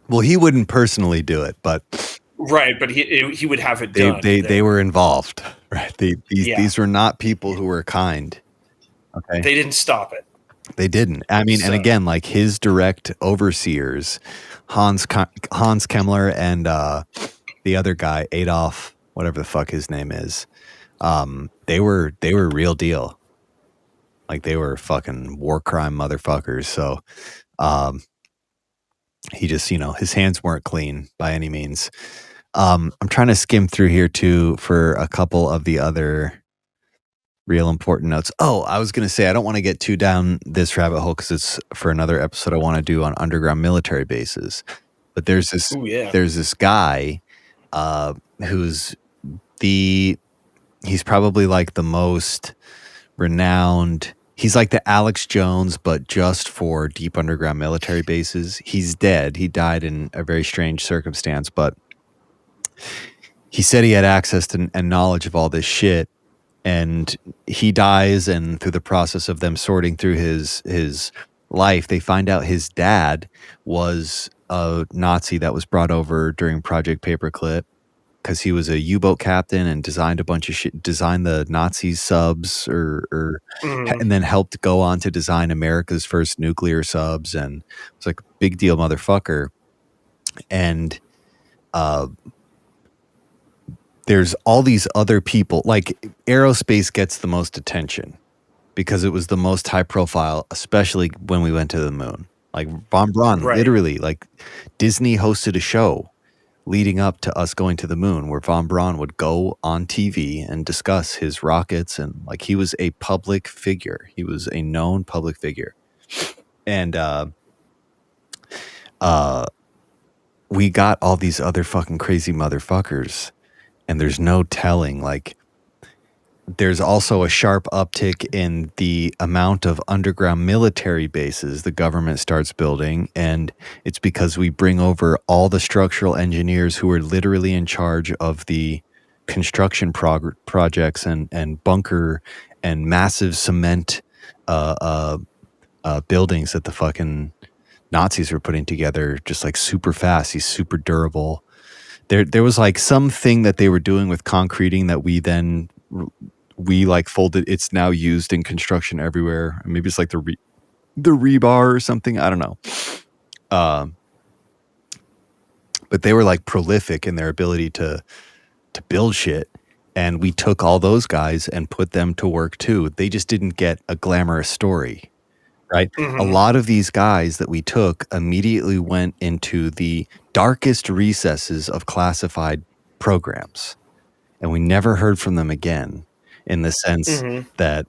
Well, he wouldn't personally do it, but right, but he would have it done. They were involved, right? These were not people who were kind. Okay, they didn't stop it. They didn't. I mean, and again, like his direct overseers, Hans Kemmler and the other guy, Adolf, whatever the fuck his name is, they were real deal. Like they were fucking war crime motherfuckers. So he just, his hands weren't clean by any means. I'm trying to skim through here too for a couple of the other real important notes. Oh, I was going to say, I don't want to get too down this rabbit hole because it's for another episode I want to do on underground military bases. But there's this guy who's he's probably like the most renowned. He's like the Alex Jones, but just for deep underground military bases. He's dead. He died in a very strange circumstance, but he said he had access to and knowledge of all this shit. And he dies, and through the process of them sorting through his life, they find out his dad was a Nazi that was brought over during Project Paperclip because he was a U-boat captain and designed a bunch of shit, designed the Nazi subs, and then helped go on to design America's first nuclear subs, and it was like a big deal motherfucker. And there's all these other people, like aerospace gets the most attention because it was the most high profile, especially when we went to the moon. Like von Braun, literally, like Disney hosted a show leading up to us going to the moon where von Braun would go on TV and discuss his rockets. And like, he was a public figure. He was a known public figure. And we got all these other fucking crazy motherfuckers. And there's no telling, like, there's also a sharp uptick in the amount of underground military bases the government starts building. And it's because we bring over all the structural engineers who are literally in charge of the construction projects and bunker and massive cement buildings that the fucking Nazis were putting together just like super fast. He's super durable. there was like something that they were doing with concreting that we like folded. It's now used in construction everywhere. Maybe it's like the rebar or something. I don't know. But they were like prolific in their ability to build shit. And we took all those guys and put them to work too. They just didn't get a glamorous story, right? A lot of these guys that we took immediately went into the darkest recesses of classified programs. And we never heard from them again, in the sense that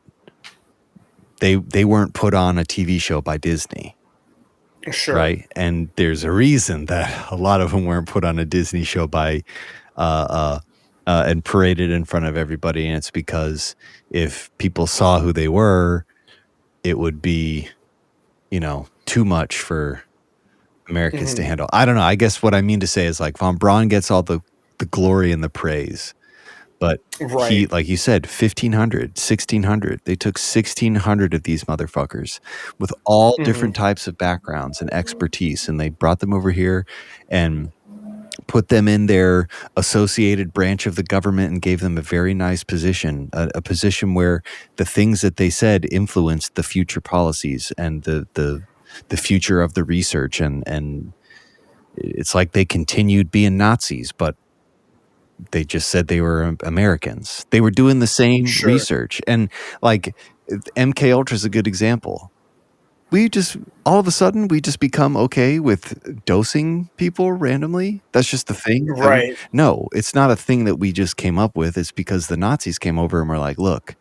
they weren't put on a TV show by Disney. Sure. Right. And there's a reason that a lot of them weren't put on a Disney show by and paraded in front of everybody. And it's because if people saw who they were, it would be, too much for Americans to handle. I don't know. I guess what I mean to say is like Von Braun gets all the glory and the praise. But he, like you said, 1,500, 1,600. They took 1,600 of these motherfuckers with all different types of backgrounds and expertise, and they brought them over here and put them in their associated branch of the government and gave them a very nice position, a position where the things that they said influenced the future policies and the future of the research. And it's like they continued being Nazis, but they just said they were Americans. They were doing the same research. And like MK Ultra is a good example. We just, all of a sudden, we just become okay with dosing people randomly. That's just the thing. Right. No, it's not a thing that we just came up with. It's because the Nazis came over and were like, look,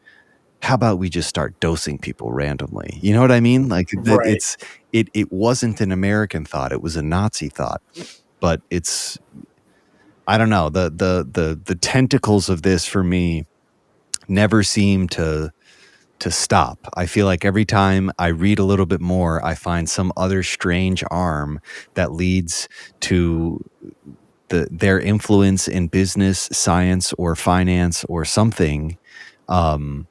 how about we just start dosing people randomly? You know what I mean? Like it wasn't an American thought. It was a Nazi thought. But it's, I don't know, the tentacles of this for me never seem to stop. I feel like every time I read a little bit more, I find some other strange arm that leads to their influence in business, science, or finance, or something, in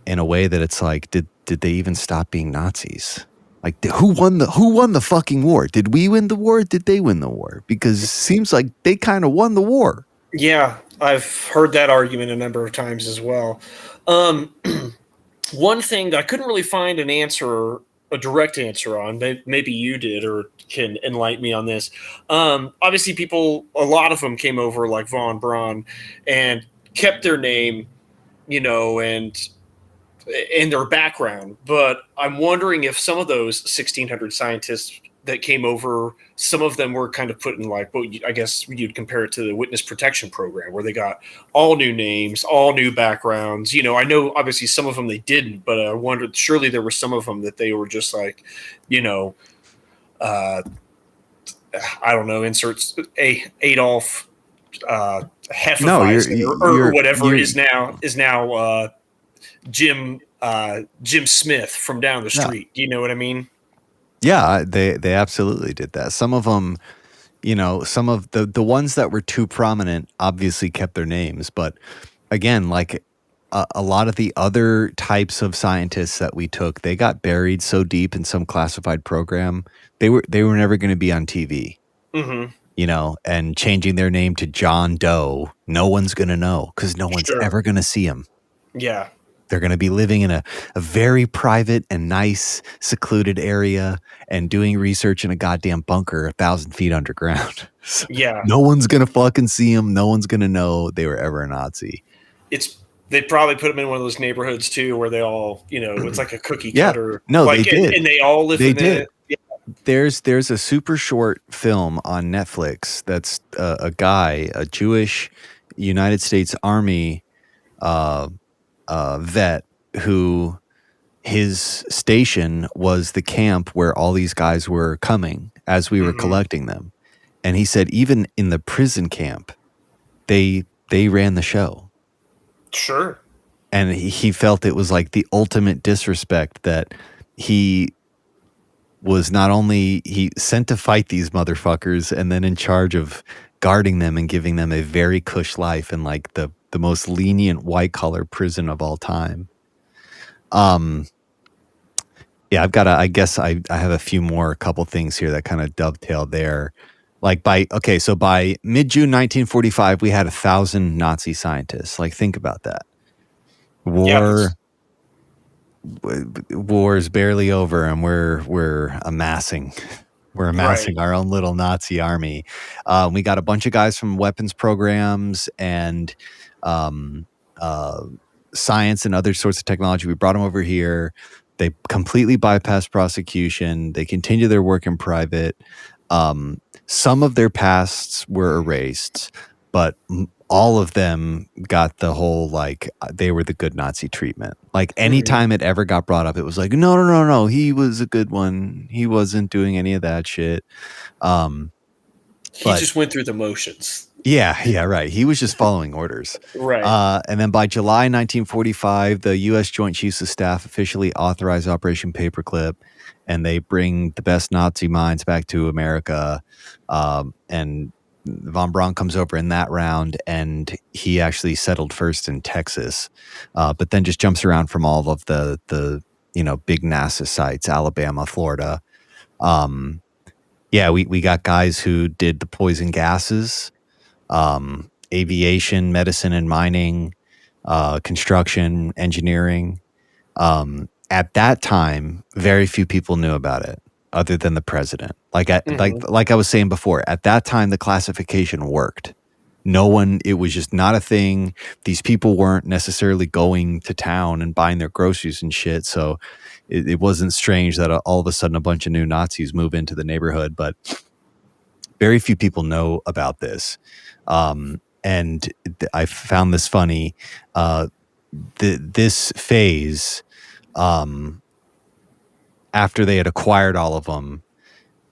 a way that it's like, did they even stop being Nazis? Like, who won the fucking war? Did we win the war? Did they win the war? Because it seems like they kind of won the war. Yeah, I've heard that argument a number of times as well. One thing I couldn't really find a direct answer on, maybe you did or can enlighten me on this. Obviously, a lot of them came over like Von Braun and kept their name, and their background. But I'm wondering if some of those 1,600 scientists that came over, some of them were kind of put in like, I guess you'd compare it to the witness protection program, where they got all new names, all new backgrounds. I know obviously some of them they didn't, but I wondered, surely there were some of them that they were just like, I don't know, inserts Adolf Hefeweiser or whatever is now Jim Smith from down the street. Do you know what I mean? Yeah, they absolutely did that. Some of them, some of the ones that were too prominent obviously kept their names. But again, like a lot of the other types of scientists that we took, they got buried so deep in some classified program, they were never going to be on TV. And changing their name to John Doe, no one's going to know because no one's ever going to see him. Yeah. They're going to be living in a very private and nice, secluded area and doing research in a goddamn bunker 1,000 feet underground. So yeah. No one's going to fucking see them. No one's going to know they were ever a Nazi. They probably put them in one of those neighborhoods, too, where they all, it's like a cookie cutter. No, they did. And they all live in it. Yeah. There's a super short film on Netflix that's a guy, a Jewish United States Army vet who his station was the camp where all these guys were coming as we were collecting them. And he said even in the prison camp, they ran the show. Sure. And he felt it was like the ultimate disrespect that he was not only sent to fight these motherfuckers and then in charge of guarding them and giving them a very cush life in like the most lenient white collar prison of all time. Yeah, I have a couple things here that kind of dovetail there. Like by mid-June 1945, we had 1,000 Nazi scientists. Like, think about that. War's barely over, and we're amassing our own little Nazi army. We got a bunch of guys from weapons programs and science and other sorts of technology. We brought them over here. They completely bypassed prosecution. They continue their work in private. Some of their pasts were erased, but all of them got the whole, like, they were the good Nazi treatment. Like, anytime it ever got brought up, it was like, no, he was a good one. He wasn't doing any of that shit. He just went through the motions. Yeah, right. He was just following orders. Right. And then by July 1945, the U.S. Joint Chiefs of Staff officially authorized Operation Paperclip, and they bring the best Nazi minds back to America. And von Braun comes over in that round, and he actually settled first in Texas, but then just jumps around from all of the big NASA sites, Alabama, Florida. We got guys who did the poison gases, aviation, medicine, and mining, construction, engineering. At that time, very few people knew about it, other than the president. Like I was saying before, at that time, the classification worked. It was just not a thing. These people weren't necessarily going to town and buying their groceries and shit. So it wasn't strange that all of a sudden a bunch of new Nazis move into the neighborhood, but very few people know about this. And I found this funny. This phase, after they had acquired all of them,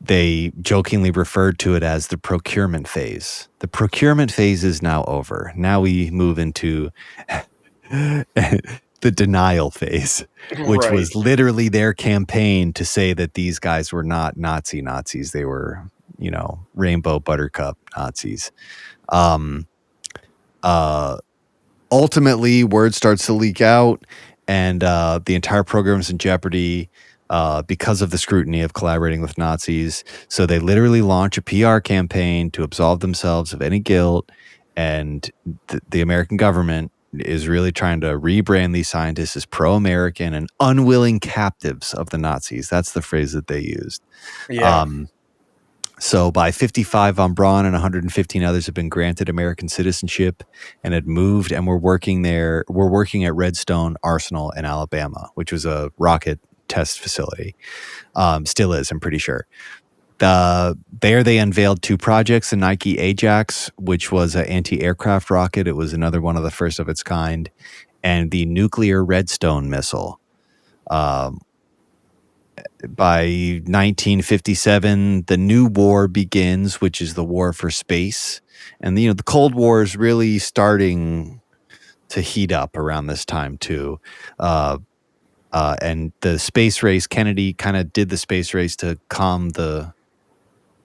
they jokingly referred to it as the procurement phase. The procurement phase is now over. Now we move into the denial phase, which was literally their campaign to say that these guys were not Nazis. They were, rainbow buttercup Nazis. Ultimately, word starts to leak out, and the entire program is in jeopardy because of the scrutiny of collaborating with Nazis. So they literally launch a PR campaign to absolve themselves of any guilt, and the American government is really trying to rebrand these scientists as pro-American and unwilling captives of the Nazis. That's the phrase that they used. Yeah. So by 55, von Braun and 115 others have been granted American citizenship and had moved, and were working there. We're working at Redstone Arsenal in Alabama, which was a rocket test facility. Still is, I'm pretty sure. There they unveiled two projects, the Nike Ajax, which was an anti-aircraft rocket. It was another one of the first of its kind, and the nuclear Redstone missile. By 1957, the new war begins, which is the war for space. And, the Cold War is really starting to heat up around this time, too. And the space race, Kennedy kind of did the space race to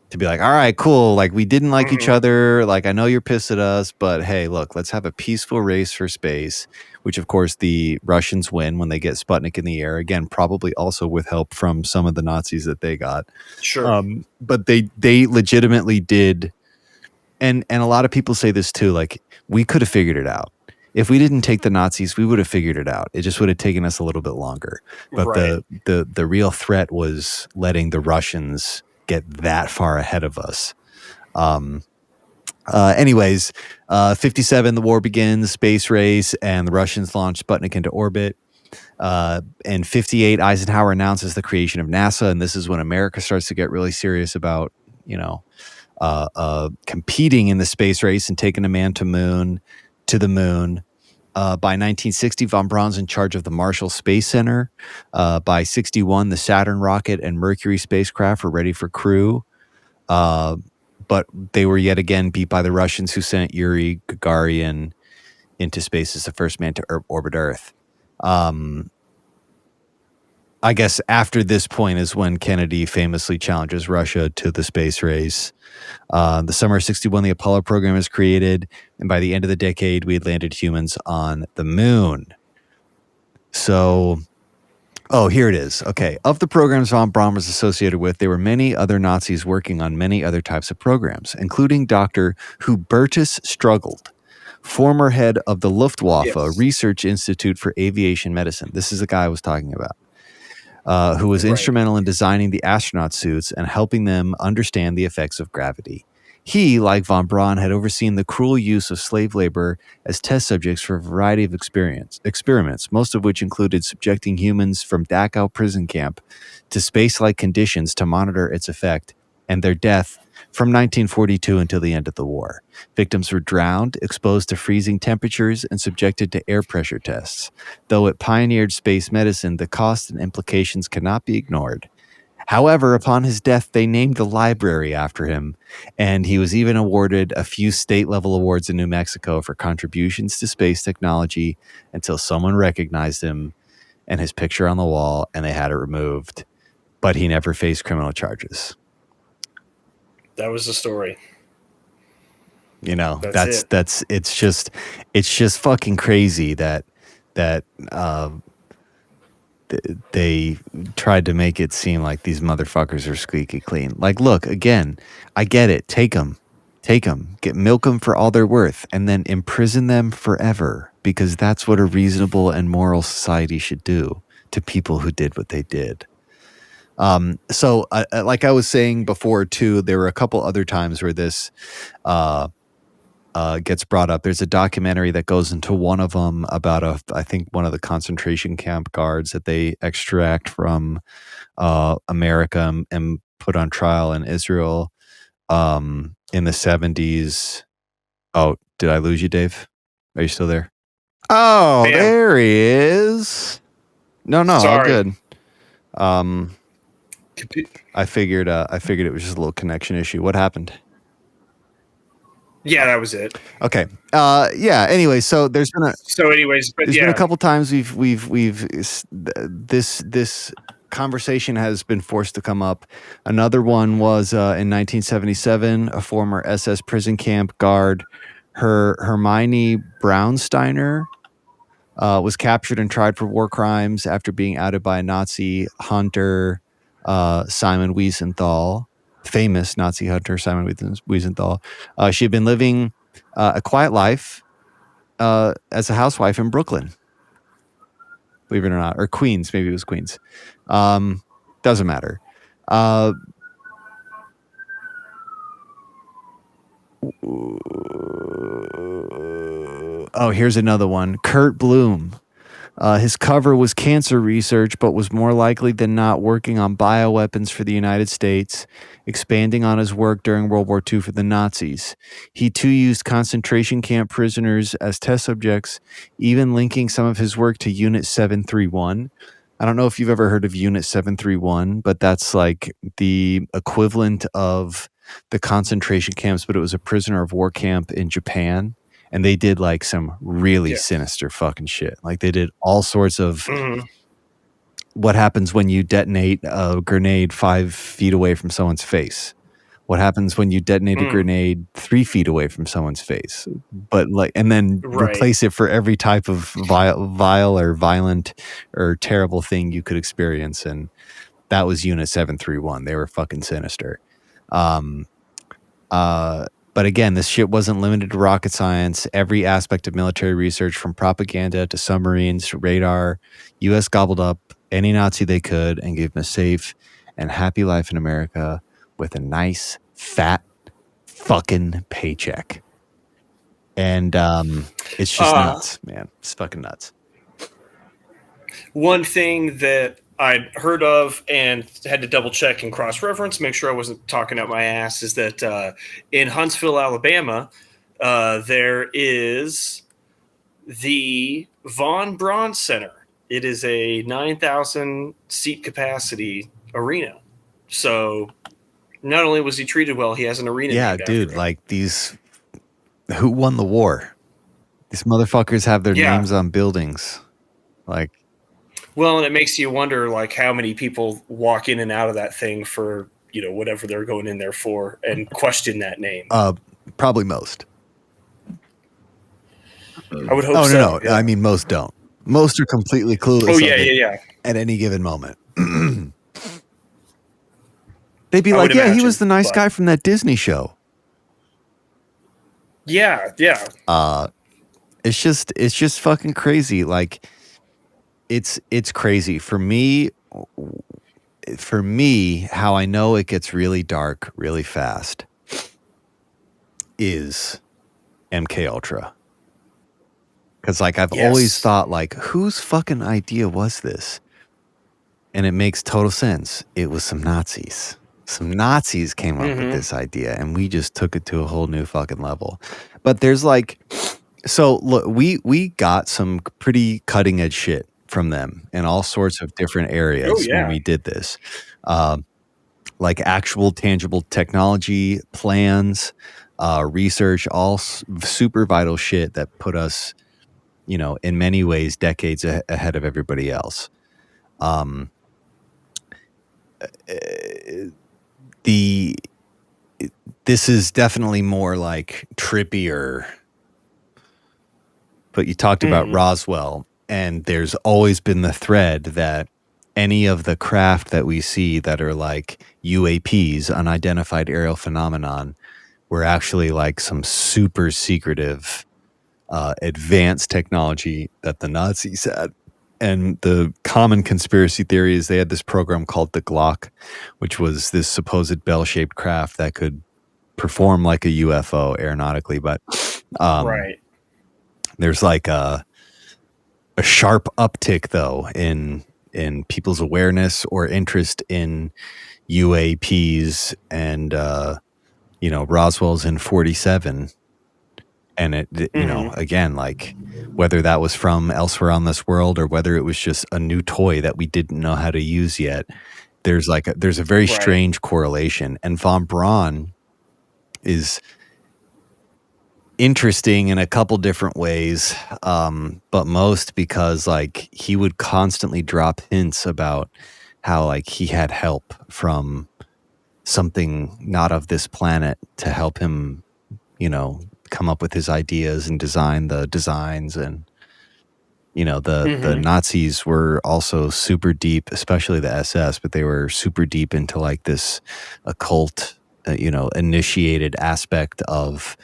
to be like, all right, cool. Like, we didn't like each other. Like, I know you're pissed at us, but hey, look, let's have a peaceful race for space, which of course the Russians win when they get Sputnik in the air. Again, probably also with help from some of the Nazis that they got. Sure. But they legitimately did. And a lot of people say this too, like, we could have figured it out. If we didn't take the Nazis, we would have figured it out. It just would have taken us a little bit longer. But the real threat was letting the Russians get that far ahead of us. Anyways, 57, the war begins, space race, and the Russians launch Sputnik into orbit. In 58, Eisenhower announces the creation of NASA, and this is when America starts to get really serious about, competing in the space race and taking a man to the moon. By 1960, von Braun's in charge of the Marshall Space Center. By 61, the Saturn rocket and Mercury spacecraft were ready for crew. But they were yet again beat by the Russians, who sent Yuri Gagarin into space as the first man to orbit Earth. I guess after this point is when Kennedy famously challenges Russia to the space race. The summer of 61, the Apollo program is created, and by the end of the decade, we had landed humans on the moon. So Oh, here it is. Okay. Of the programs von Braun was associated with, there were many other Nazis working on many other types of programs, including Dr. Hubertus Struggled, former head of the Luftwaffe Research Institute for Aviation Medicine. This is the guy I was talking about, who was instrumental in designing the astronaut suits and helping them understand the effects of gravity. He, like von Braun, had overseen the cruel use of slave labor as test subjects for a variety of experiments, most of which included subjecting humans from Dachau prison camp to space-like conditions to monitor its effect, and their death from 1942 until the end of the war. Victims were drowned, exposed to freezing temperatures, and subjected to air pressure tests. Though it pioneered space medicine, the costs and implications cannot be ignored. However, upon his death, they named the library after him, and he was even awarded a few state-level awards in New Mexico for contributions to space technology until someone recognized him and his picture on the wall, and they had it removed. But he never faced criminal charges. That was the story. You know, it's just fucking crazy that they tried to make it seem like these motherfuckers are squeaky clean. Like, look, again, I get it. Take them, milk them for all they're worth, and then imprison them forever, because that's what a reasonable and moral society should do to people who did what they did. So like I was saying before too, there were a couple other times where this, gets brought up. There's a documentary that goes into one of them about I think one of the concentration camp guards that they extract from America and put on trial in Israel in the 70s. Oh, did I lose you, Dave? Are you still there? Oh, Bam. There he is. No, all good. I figured it was just a little connection issue. What happened? Yeah, that was it. Okay. Yeah. Anyway, so there's been been a couple times this conversation has been forced to come up. Another one was in 1977, a former SS prison camp guard, Hermione Braunsteiner, was captured and tried for war crimes after being outed by a Nazi hunter, Simon Wiesenthal. Famous Nazi hunter Simon Wiesenthal. She had been living a quiet life as a housewife in Brooklyn, believe it or not, or Queens. Maybe it was Queens. Doesn't matter. Oh, here's another one. Kurt Bloom. His cover was cancer research, but was more likely than not working on bioweapons for the United States, expanding on his work during World War II for the Nazis. He too used concentration camp prisoners as test subjects, even linking some of his work to Unit 731. I don't know if you've ever heard of Unit 731, but that's like the equivalent of the concentration camps, but it was a prisoner of war camp in Japan. And they did like some really sinister fucking shit. Like they did all sorts of what happens when you detonate a grenade 5 feet away from someone's face. What happens when you detonate a grenade 3 feet away from someone's face? But like, and then replace it for every type of vile or violent or terrible thing you could experience. And that was Unit 731. They were fucking sinister. But again, this shit wasn't limited to rocket science. Every aspect of military research, from propaganda to submarines to radar, U.S. gobbled up any Nazi they could and gave them a safe and happy life in America with a nice, fat, fucking paycheck. And it's just nuts, man. It's fucking nuts. One thing that I'd heard of and had to double check and cross-reference, make sure I wasn't talking out my ass, is that in Huntsville, Alabama, there is the Von Braun Center. It is a 9,000 seat capacity arena. So not only was he treated well, he has an arena. Yeah, dude, like these, who won the war? These motherfuckers have their names on buildings. Like, well, and it makes you wonder, like, how many people walk in and out of that thing for, you know, whatever they're going in there for and question that name. Probably most. I would hope so. No. Yeah. I mean, most don't. Most are completely clueless. Oh, yeah. at any given moment. They'd be I like, would yeah, he imagine, was the nice but- guy from that Disney show. Yeah. It's just fucking crazy. Like, it's crazy for me. How I know it gets really dark really fast is MK Ultra. Because, like, I've always thought, like, whose fucking idea was this? And it makes total sense. It was some Nazis. Some Nazis came up with this idea, and we just took it to a whole new fucking level. But there's like, so look, we got some pretty cutting edge shit from them in all sorts of different areas when we did this. Like actual tangible technology plans, research, all super vital shit that put us, you know, in many ways, decades ahead of everybody else. This is definitely more like trippier, but you talked about Roswell, and there's always been the thread that any of the craft that we see that are like UAPs, unidentified aerial phenomenon, were actually like some super secretive advanced technology that the Nazis had. And the common conspiracy theory is they had this program called the Glock, which was this supposed bell-shaped craft that could perform like a UFO aeronautically. But there's like a sharp uptick, though, in people's awareness or interest in UAPs. And, you know, Roswell's in 47. And it, you know, again, like whether that was from elsewhere on this world or whether it was just a new toy that we didn't know how to use yet, there's a very strange correlation. And von Braun is interesting in a couple different ways, but most because like he would constantly drop hints about how like he had help from something not of this planet to help him, you know, come up with his ideas and design the designs. And you know, the Nazis were also super deep, especially the SS, but they were super deep into like this occult, you know, initiated aspect of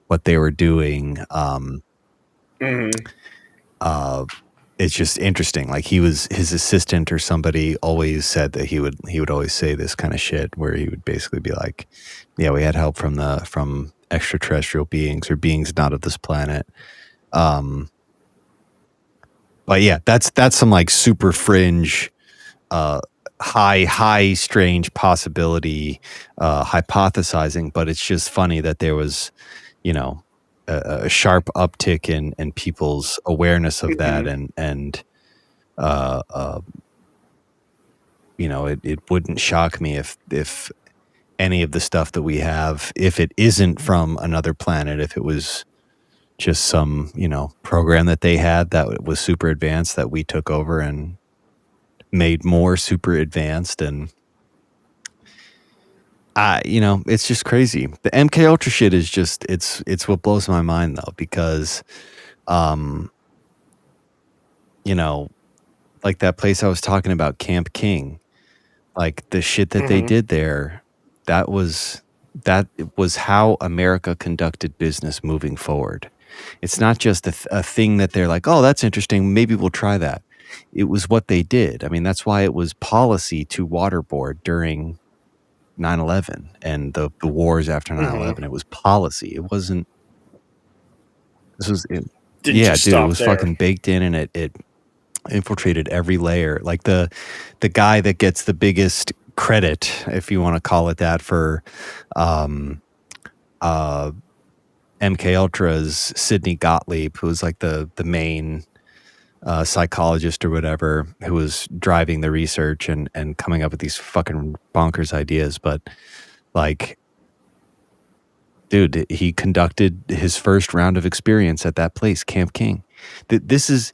what they were doing. It's just interesting. Like his assistant or somebody always said that he would always say this kind of shit where he would basically be like, yeah, we had help from extraterrestrial beings or beings not of this planet. But yeah, that's some like super fringe, high strange possibility, hypothesizing. But it's just funny that there was, you know, a sharp uptick in people's awareness of that, and you know, it wouldn't shock me if any of the stuff that we have, if it isn't from another planet, if it was just some, you know, program that they had that was super advanced that we took over and made more super advanced. And you know, it's just crazy. The MK Ultra shit is just, it's what blows my mind though, because, you know, like that place I was talking about, Camp King, like the shit that they did there, that was how America conducted business moving forward. It's not just a thing that they're like, oh, that's interesting, maybe we'll try that. It was what they did. I mean, that's why it was policy to waterboard during 9/11 and the wars after 9/11. It was policy. It wasn't. This was. It was fucking baked in, and it infiltrated every layer. Like the guy that gets the biggest credit, if you want to call it that, for MK Ultra's Sidney Gottlieb, who was like the main psychologist or whatever, who was driving the research and coming up with these fucking bonkers ideas. But like, dude, he conducted his first round of experience at that place, Camp King. This is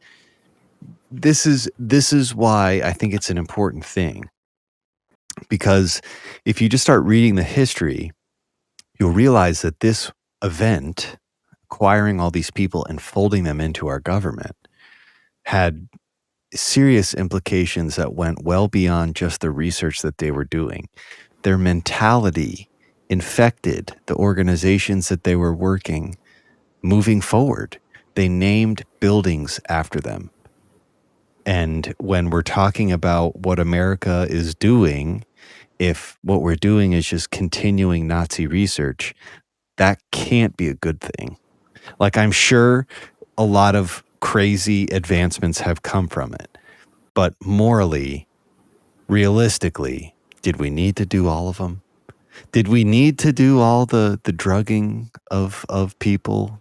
why I think it's an important thing, because if you just start reading the history, you'll realize that this event, acquiring all these people and folding them into our government, had serious implications that went well beyond just the research that they were doing. Their mentality infected the organizations that they were working moving forward. They named buildings after them. And when we're talking about what America is doing, if what we're doing is just continuing Nazi research, that can't be a good thing. Like, I'm sure a lot of crazy advancements have come from it, but morally, realistically, did we need to do all of them? Did we need to do all the drugging of people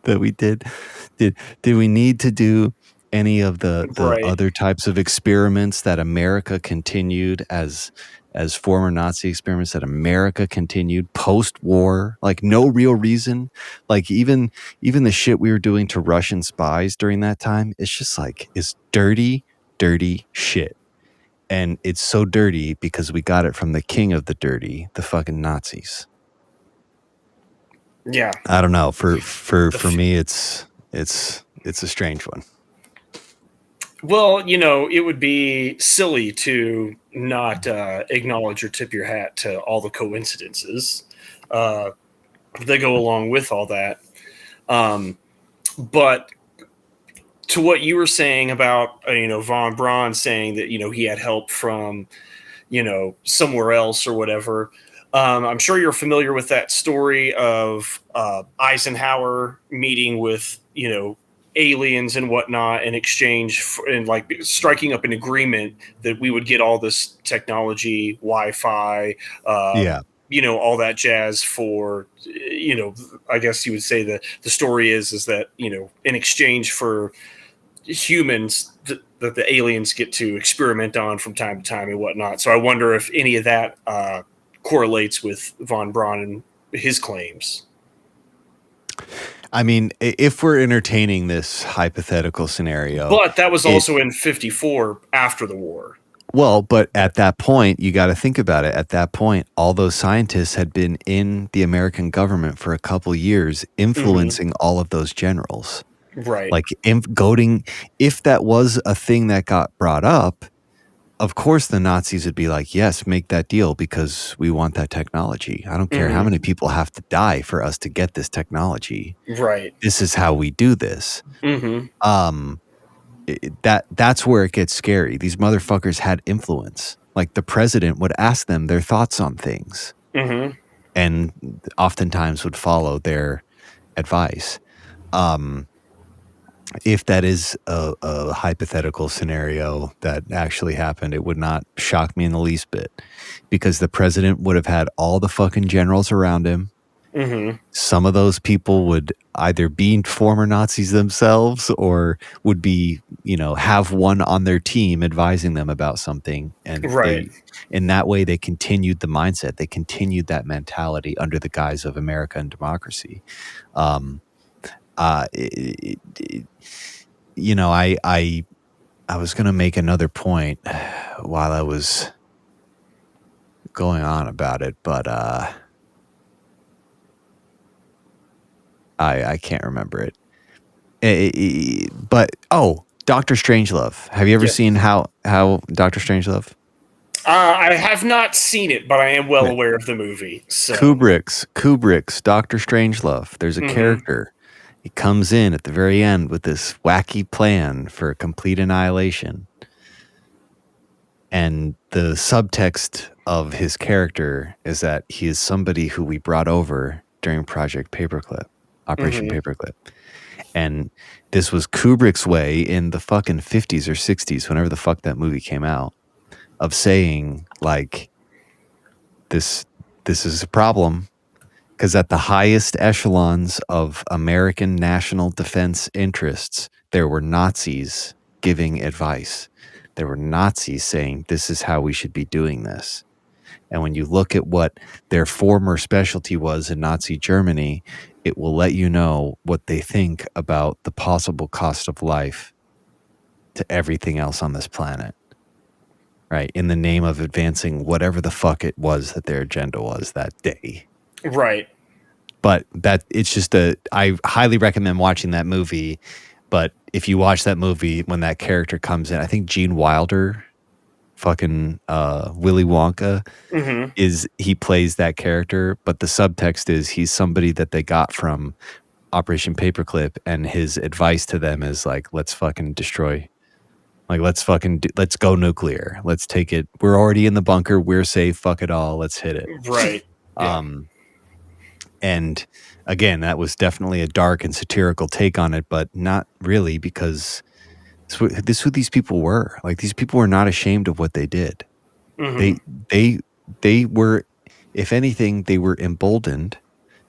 that we did? Did we need to do any of the Right. other types of experiments that America continued as former Nazi experiments that America continued post-war? Like, no real reason. Like, even the shit we were doing to Russian spies during that time, it's just like, it's dirty shit. And it's so dirty because we got it from the king of the dirty, the fucking Nazis. Yeah. I don't know. For me, it's a strange one. Well, it would be silly to not acknowledge or tip your hat to all the coincidences that go along with all that. But to what you were saying about, von Braun saying that, he had help from, somewhere else or whatever. I'm sure you're familiar with that story of Eisenhower meeting with, aliens and whatnot in exchange for, and like striking up an agreement that we would get all this technology, Wi-Fi, all that jazz for, I guess you would say that the story is that, in exchange for humans that the aliens get to experiment on from time to time and whatnot. So I wonder if any of that correlates with von Braun and his claims. I mean, if we're entertaining this hypothetical scenario. But that was also in 1954 after the war. Well, but at that point, you got to think about it. At that point, all those scientists had been in the American government for a couple years, influencing all of those generals. Right. Like, if that was a thing that got brought up, of course the Nazis would be like, yes, make that deal because we want that technology. I don't care how many people have to die for us to get this technology. Right. This is how we do this. That's where it gets scary. These motherfuckers had influence. Like, the president would ask them their thoughts on things and oftentimes would follow their advice. If that is a hypothetical scenario that actually happened, it would not shock me in the least bit, because the president would have had all the fucking generals around him. Some of those people would either be former Nazis themselves or would be, have one on their team advising them about something. And in that way, they continued the mindset. They continued that mentality under the guise of America and democracy. I was going to make another point while I was going on about it, but I can't remember it. But Dr. Strangelove. Have you ever seen how Dr. Strangelove? I have not seen it, but I am well aware of the movie. So. Kubrick's Dr. Strangelove. There's a character. He comes in at the very end with this wacky plan for complete annihilation. And the subtext of his character is that he is somebody who we brought over during Project Paperclip, Operation Paperclip. And this was Kubrick's way in the fucking 50s or 60s, whenever the fuck that movie came out, of saying, like, this is a problem. Because at the highest echelons of American national defense interests, there were Nazis giving advice. There were Nazis saying, this is how we should be doing this. And when you look at what their former specialty was in Nazi Germany, it will let you know what they think about the possible cost of life to everything else on this planet. Right? In the name of advancing whatever the fuck it was that their agenda was that day. Right. But I highly recommend watching that movie. But if you watch that movie, when that character comes in, I think Gene Wilder, fucking Willy Wonka, he plays that character. But the subtext is he's somebody that they got from Operation Paperclip, and his advice to them is like, let's fucking destroy. Like, let's go nuclear. Let's take it. We're already in the bunker. We're safe. Fuck it all. Let's hit it. Right. Yeah. And again, that was definitely a dark and satirical take on it, but not really, because this is who these people were. Like, these people were not ashamed of what they did. They were, if anything, they were emboldened,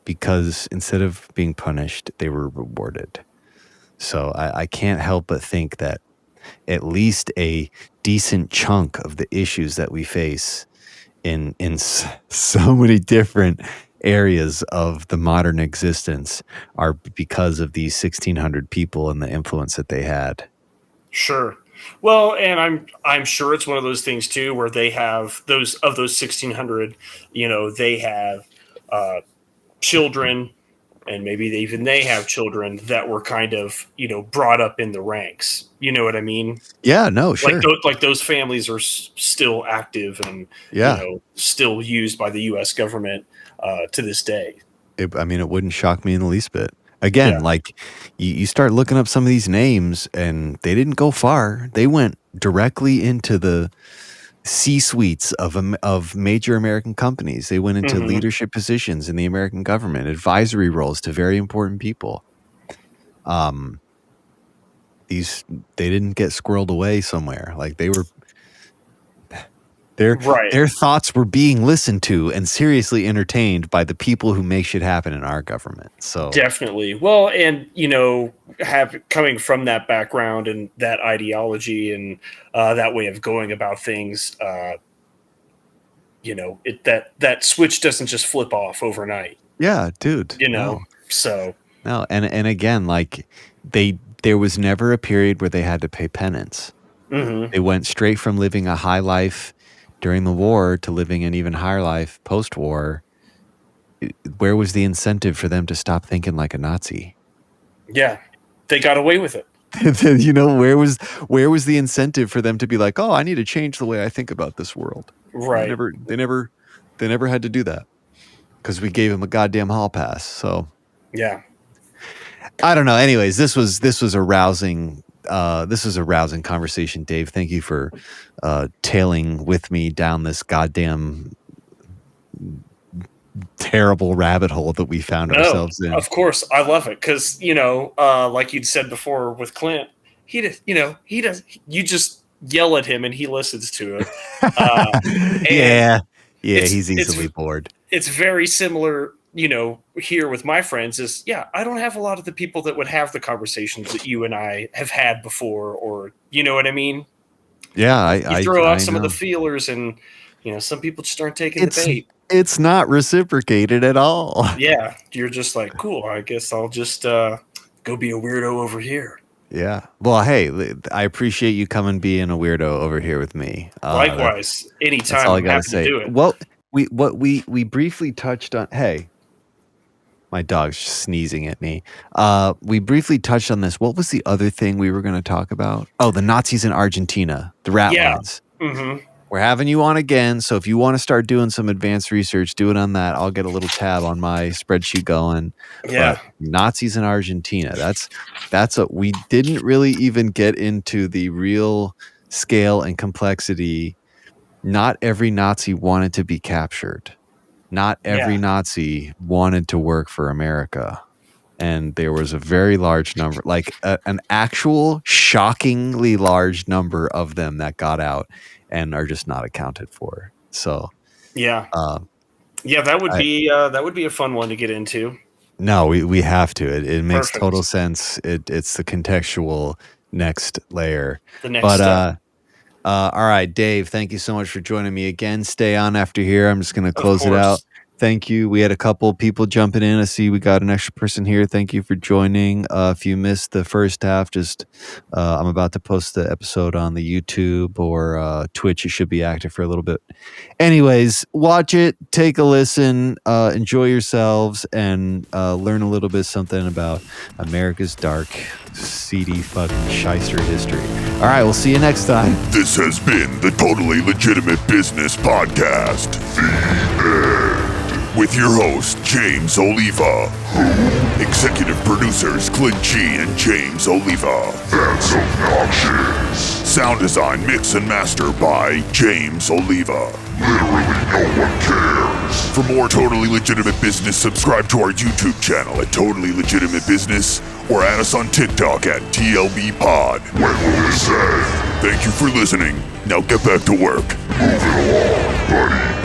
because instead of being punished, they were rewarded. So I can't help but think that at least a decent chunk of the issues that we face in so many different areas of the modern existence are because of these 1,600 people and the influence that they had. Sure. Well, and I'm sure it's one of those things too, where they have those 1,600, they have children, and maybe they have children that were kind of, brought up in the ranks. You know what I mean? Yeah, no, sure. Like those families are still active and, still used by the U.S. government to this day. It wouldn't shock me in the least bit. Again, like you start looking up some of these names, and they didn't go far. They went directly into the C-suites of major American companies. They went into leadership positions in the American government, advisory roles to very important people. They didn't get squirreled away somewhere. Like, they were their thoughts were being listened to and seriously entertained by the people who make shit happen in our government. So definitely. Well, and coming from that background and that ideology and that way of going about things, that switch doesn't just flip off overnight. Yeah, dude. So no, and again, like there was never a period where they had to pay penance. They went straight from living a high life during the war to living an even higher life post-war. Where was the incentive for them to stop thinking like a Nazi? Yeah, they got away with it. Where was the incentive for them to be like, oh, I need to change the way I think about this world? Right. They never had to do that because we gave them a goddamn hall pass. So yeah, I don't know. Anyways, this was a rousing conversation, Dave. Thank you for tailing with me down this goddamn terrible rabbit hole that we found ourselves in. Of course, I love it because like you'd said before with Clint, he does. You just yell at him and he listens to it. He's easily bored. It's very similar. Here with my friends is, I don't have a lot of the people that would have the conversations that you and I have had before, or you know what I mean? Yeah, you throw out some of the feelers, and some people just aren't taking the bait. It's not reciprocated at all. Yeah, you're just like, cool. I guess I'll just go be a weirdo over here. Yeah. Well, hey, I appreciate you coming being a weirdo over here with me. Likewise, anytime. That's all I gotta say. To do it. Well, we briefly touched on. Hey. My dog's sneezing at me. We briefly touched on this. What was the other thing we were going to talk about? Oh, the Nazis in Argentina, the rat lines. We're having you on again. So if you want to start doing some advanced research, do it on that. I'll get a little tab on my spreadsheet going. Yeah. But Nazis in Argentina. That's we didn't really even get into the real scale and complexity. Not every Nazi wanted to be captured. Not every Nazi wanted to work for America. And there was a very large number, like an actual shockingly large number of them that got out and are just not accounted for. So, that would be a fun one to get into. No, we have to. It makes total sense. It's the contextual next layer. The next step. All right, Dave, thank you so much for joining me again. Stay on after here. I'm just going to close it out. thank you. We had a couple people jumping in. I see we got an extra person here. Thank you for joining. If you missed the first half, just I'm about to post the episode on the YouTube or Twitch. It should be active for a little bit. Anyways, watch it, take a listen, enjoy yourselves, and learn a little bit something about America's dark, seedy, fucking shyster history. All right, we'll see you next time. This has been the Totally Legitimate Business Podcast. The end. With your host, James Oliva. Executive producers, Clint G and James Oliva. That's obnoxious. Sound design, mix, and master by James Oliva. Literally no one cares. For more Totally Legitimate Business, subscribe to our YouTube channel at Totally Legitimate Business or add us on TikTok at TLB Pod. When will this end? Thank you for listening. Now get back to work. Move it along, buddy.